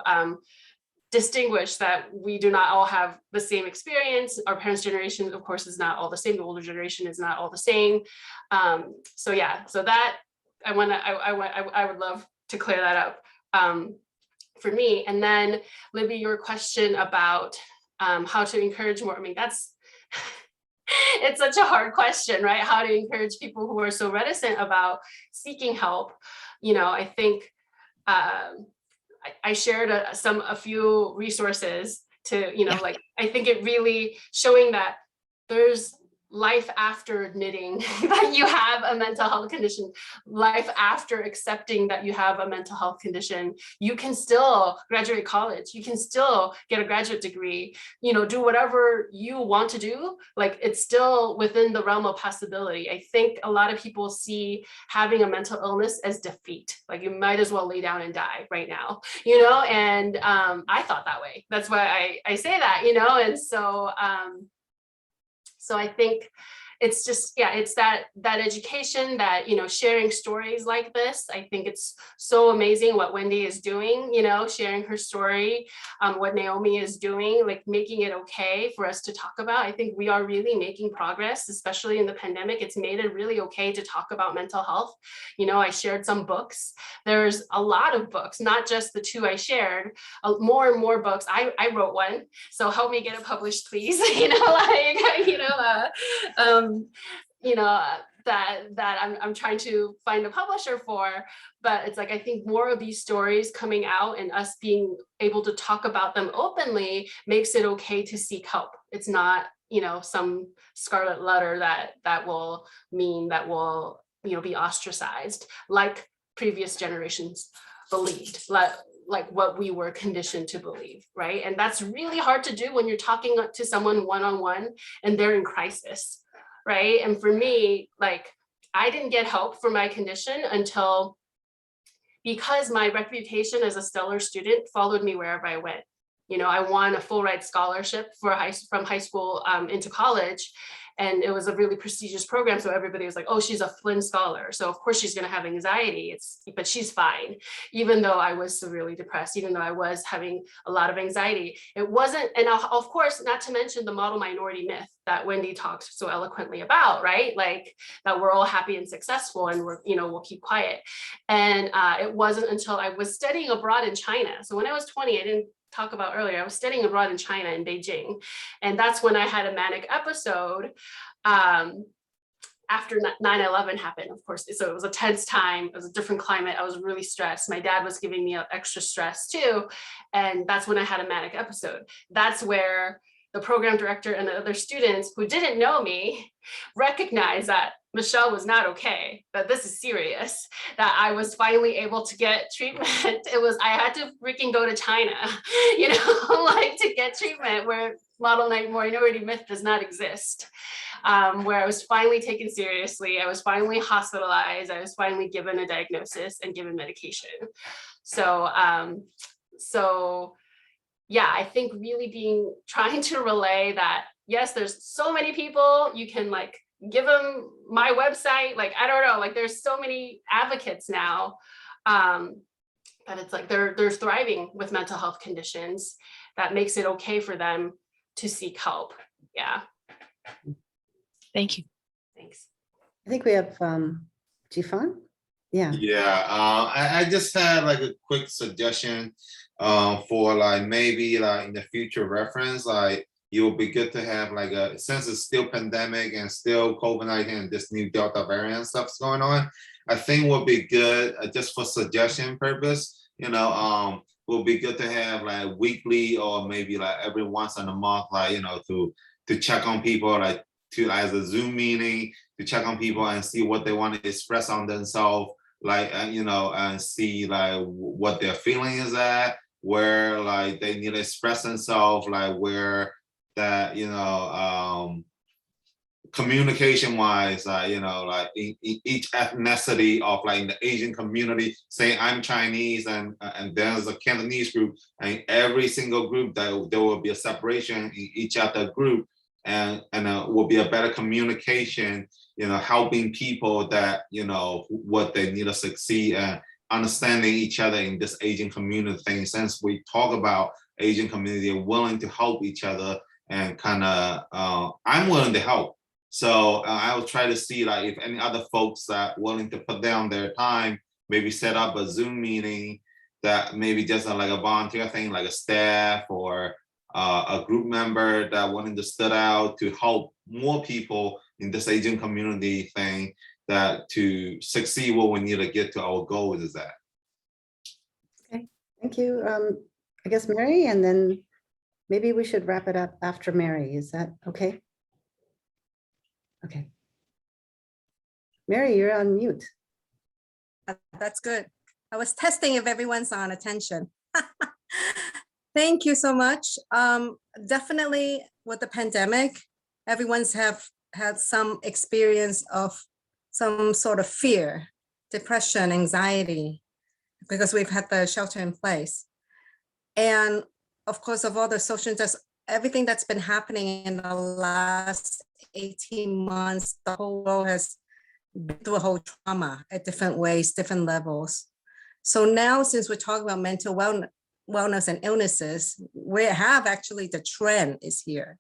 distinguish that we do not all have the same experience. Our parents' generation, of course, is not all the same. The older generation is not all the same. So that I would love to clear that up for me. And then Libby, your question about how to encourage more. I mean, that's it's such a hard question, right? How to encourage people who are so reticent about seeking help. I think I shared a few resources to, like, I think it really showing that there's life after admitting that you have a mental health condition, life after accepting that you have a mental health condition. You can still graduate college, you can still get a graduate degree, do whatever you want to do. Like, it's still within the realm of possibility. I think a lot of people see having a mental illness as defeat. Like, you might as well lay down and die right now, and I thought that way. That's why I say that, and so I think it's just, it's that education, that, sharing stories like this. I think it's so amazing what Wendy is doing, sharing her story, what Naomi is doing, like making it okay for us to talk about. I think we are really making progress, especially in the pandemic. It's made it really okay to talk about mental health. I shared some books. There's a lot of books, not just the 2 I shared, more and more books. I wrote one, so help me get it published, please. That I'm trying to find a publisher for. But it's like, I think more of these stories coming out and us being able to talk about them openly makes it okay to seek help. It's not, some scarlet letter that will mean that we'll, be ostracized like previous generations believed, like what we were conditioned to believe, right? And that's really hard to do when you're talking to someone one-on-one and they're in crisis, right? And for me, like, I didn't get help for my condition until, because my reputation as a stellar student followed me wherever I went. I won a full ride scholarship from high school into college. And it was a really prestigious program. So everybody was like, oh, she's a Flynn scholar. So of course she's going to have anxiety. But she's fine. Even though I was severely depressed, even though I was having a lot of anxiety, it wasn't, and of course, not to mention the model minority myth that Wendy talked so eloquently about, right? Like that we're all happy and successful and we'll keep quiet. And it wasn't until I was studying abroad in China. So when I was 20, I didn't talk about earlier, I was studying abroad in China, in Beijing. And that's when I had a manic episode after 9/11 happened, of course. So it was a tense time, it was a different climate. I was really stressed. My dad was giving me extra stress too. And that's when I had a manic episode. That's where the program director and the other students who didn't know me recognized that Michelle was not okay, that this is serious, that I was finally able to get treatment. I had to freaking go to China, like to get treatment where model minority myth does not exist, where I was finally taken seriously. I was finally hospitalized. I was finally given a diagnosis and given medication. So yeah, I think really trying to relay that, yes, there's so many people, you can like give them my website, like, I don't know, like there's so many advocates now that it's like they're thriving with mental health conditions that makes it okay for them to seek help. Yeah. Thank you. Thanks. I think we have Jifan. Yeah. Yeah, I just had like a quick suggestion for like maybe like in the future reference, like it would be good to have like since it's still pandemic and still COVID-19 and this new Delta variant stuff's going on, I think would be good just for suggestion purpose, will be good to have like weekly or maybe like every once in a month, like, to check on people, like to as a Zoom meeting, to check on people and see what they want to express on themselves, like, and see like what their feeling is at, where like they need to express themselves, like where that, communication wise, like in each ethnicity of like in the Asian community, say I'm Chinese and there's a Cantonese group, and every single group that there will be a separation in each other group, and will be a better communication, helping people that, what they need to succeed and understanding each other in this Asian community thing. Since we talk about Asian community willing to help each other and kind of, I'm willing to help. So I will try to see like if any other folks that willing to put down their time, maybe set up a Zoom meeting that maybe just like a volunteer thing, like a staff or a group member that wanted to stood out to help more people in this Asian community thing, that to succeed what we need to get to our goals is that. Okay, thank you. I guess Mary, and then maybe we should wrap it up after Mary. Is that okay? Okay. Mary, you're on mute. That's good. I was testing if everyone's on attention. Thank you so much. Definitely with the pandemic, everyone's have had some experience of some sort of fear, depression, anxiety, because we've had the shelter in place. And of course, of all the social justice, everything that's been happening in the last 18 months, the whole world has been through a whole trauma at different ways, different levels. So now, since we're talking about mental wellness and illnesses, we have actually the trend is here.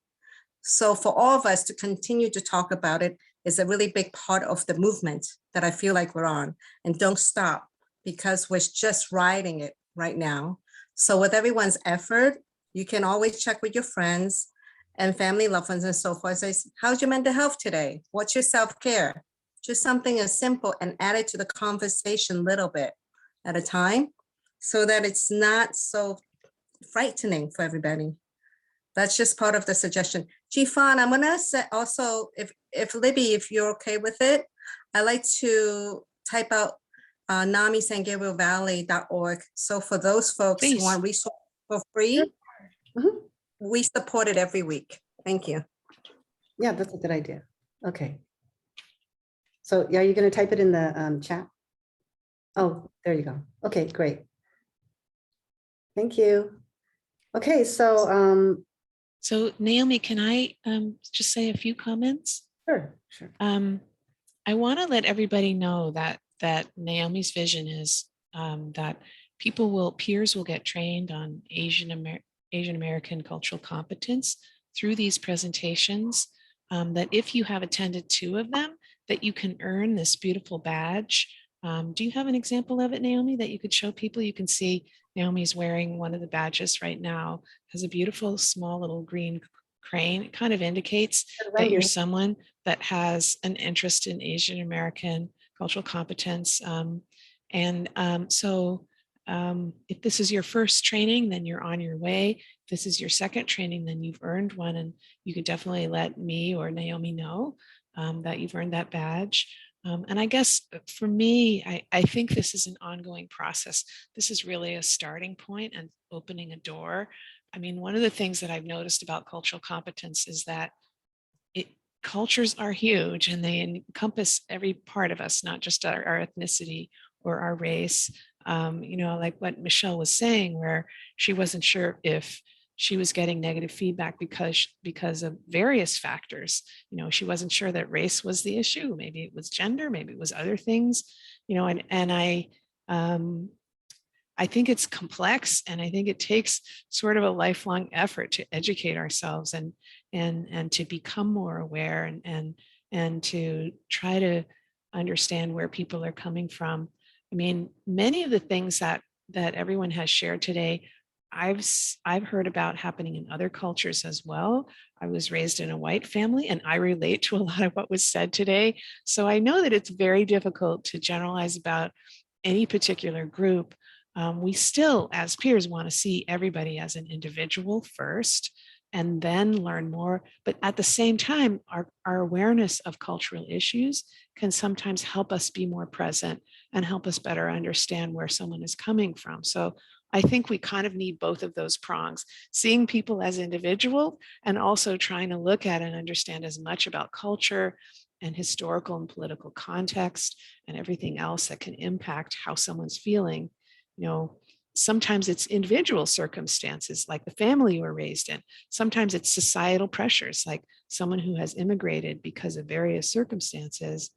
So for all of us to continue to talk about it is a really big part of the movement that I feel like we're on, and don't stop because we're just riding it right now. So with everyone's effort, you can always check with your friends and family, loved ones and so forth. Say, how's your mental health today? What's your self-care? Just something as simple and add it to the conversation a little bit at a time so that it's not so frightening for everybody. That's just part of the suggestion. Jifan, I'm gonna say also, if Libby, if you're okay with it, I like to type out NamiSanGabrielValley.org. So for those folks Please. who want resources for free, we support it every week. Thank you. Yeah, that's a good idea. Okay. So yeah, you're going to type it in the chat? Oh, there you go. Okay, great. Thank you. Okay, so So Naomi, can I just say a few comments? Sure. I want to let everybody know that Naomi's vision is that peers will get trained on Asian American cultural competence through these presentations. That if you have attended 2 of them, that you can earn this beautiful badge. Do you have an example of it, Naomi, that you could show people? You can see Naomi's wearing one of the badges right now. Has a beautiful small little green crane. It kind of indicates that you're someone that has an interest in Asian American cultural competence. If this is your first training, then you're on your way. If this is your second training, then you've earned one, and you could definitely let me or Naomi know that you've earned that badge. And I guess for me, I think this is an ongoing process. This is really a starting point and opening a door. I mean, one of the things that I've noticed about cultural competence is that cultures are huge and they encompass every part of us, not just our ethnicity or our race. Like what Michelle was saying, where she wasn't sure if she was getting negative feedback because of various factors. She wasn't sure that race was the issue. Maybe it was gender, maybe it was other things, I think it's complex, and I think it takes sort of a lifelong effort to educate ourselves and to become more aware and to try to understand where people are coming from. I mean, many of the things that everyone has shared today, I've heard about happening in other cultures as well. I was raised in a white family, and I relate to a lot of what was said today. So I know that it's very difficult to generalize about any particular group. We still, as peers, want to see everybody as an individual first and then learn more. But at the same time, our awareness of cultural issues can sometimes help us be more present and help us better understand where someone is coming from. So I think we kind of need both of those prongs, seeing people as individual and also trying to look at and understand as much about culture and historical and political context and everything else that can impact how someone's feeling. Sometimes it's individual circumstances like the family you were raised in. Sometimes it's societal pressures like someone who has immigrated because of various circumstances.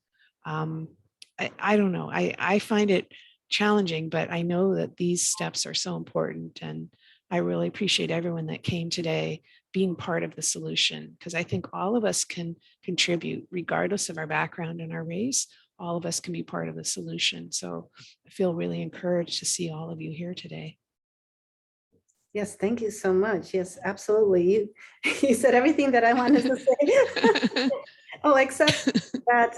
I don't know. I find it challenging, but I know that these steps are so important. And I really appreciate everyone that came today being part of the solution, because I think all of us can contribute regardless of our background and our race. All of us can be part of the solution. So I feel really encouraged to see all of you here today. Yes, thank you so much. Yes, absolutely. You said everything that I wanted to say. Oh, except that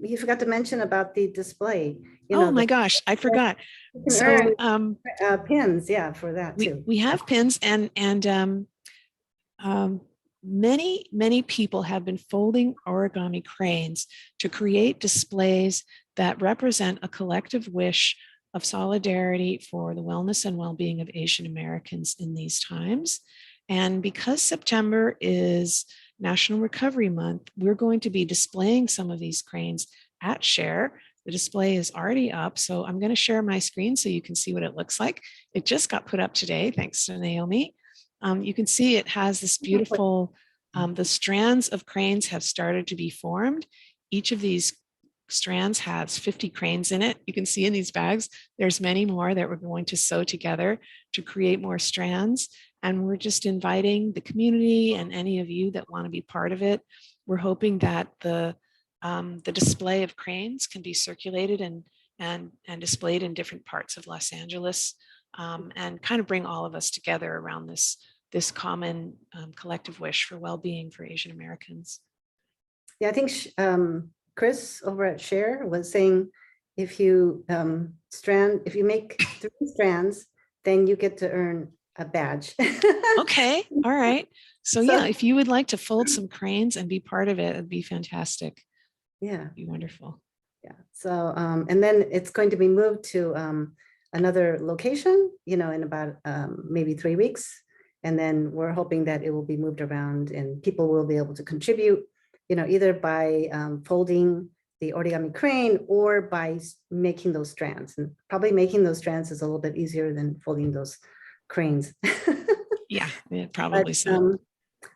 you forgot to mention about the display. Oh my gosh, I forgot. So pins, yeah, for that too. We have pins, and many people have been folding origami cranes to create displays that represent a collective wish of solidarity for the wellness and well-being of Asian Americans in these times. And because September is National Recovery Month, we're going to be displaying some of these cranes at Share. The display is already up, so I'm going to share my screen so you can see what it looks like. It just got put up today, thanks to Naomi. You can see it has this beautiful, the strands of cranes have started to be formed. Each of these strands has 50 cranes in it. You can see in these bags, there's many more that we're going to sew together to create more strands. And we're just inviting the community and any of you that want to be part of it. We're hoping that the display of cranes can be circulated and displayed in different parts of Los Angeles, and kind of bring all of us together around this common collective wish for well-being for Asian Americans. Yeah, I think Chris over at Share was saying if you make 3 strands, then you get to earn a badge. Okay, all right. So yeah, if you would like to fold some cranes and be part of it, it'd be fantastic. Yeah, it'd be wonderful. Yeah. So and then it's going to be moved to another location, in about maybe 3 weeks. And then we're hoping that it will be moved around and people will be able to contribute, either by folding the origami crane or by making those strands. And probably making those strands is a little bit easier than folding those cranes. Yeah, probably so.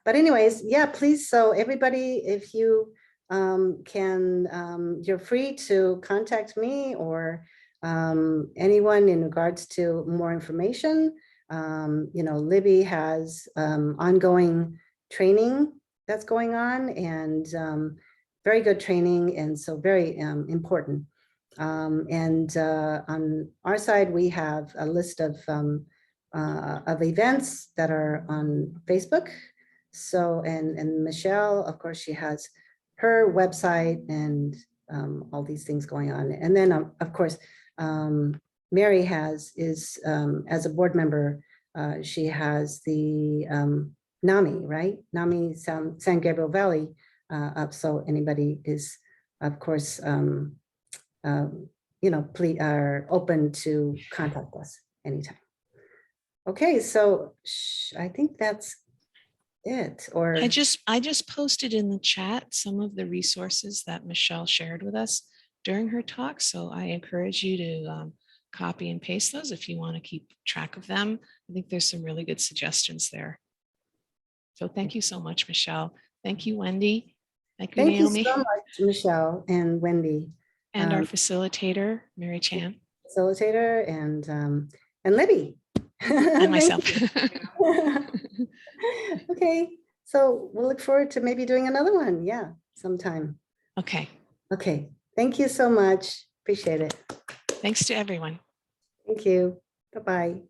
But anyways, yeah, please. So everybody, if you you're free to contact me or anyone in regards to more information. Libby has ongoing training that's going on, and very good training, and so very important. And on our side, we have a list of events that are on Facebook. So, and Michelle, of course, she has her website and all these things going on. And then, of course, Mary is as a board member, she has the NAMI, right? NAMI San Gabriel Valley up. So anybody is, of course, please are open to contact us anytime. Okay, so I think that's it. Or I just posted in the chat some of the resources that Michelle shared with us during her talk. So I encourage you to copy and paste those if you want to keep track of them. I think there's some really good suggestions there. So thank you so much, Michelle. Thank you, Wendy. Thank you, thank you Naomi. so much, Michelle and Wendy. And our facilitator, Mary Chan. Facilitator and Libby. And myself. Okay, so we'll look forward to maybe doing another one. Yeah, sometime. Okay. Okay, thank you so much. Appreciate it. Thanks to everyone. Thank you. Bye-bye.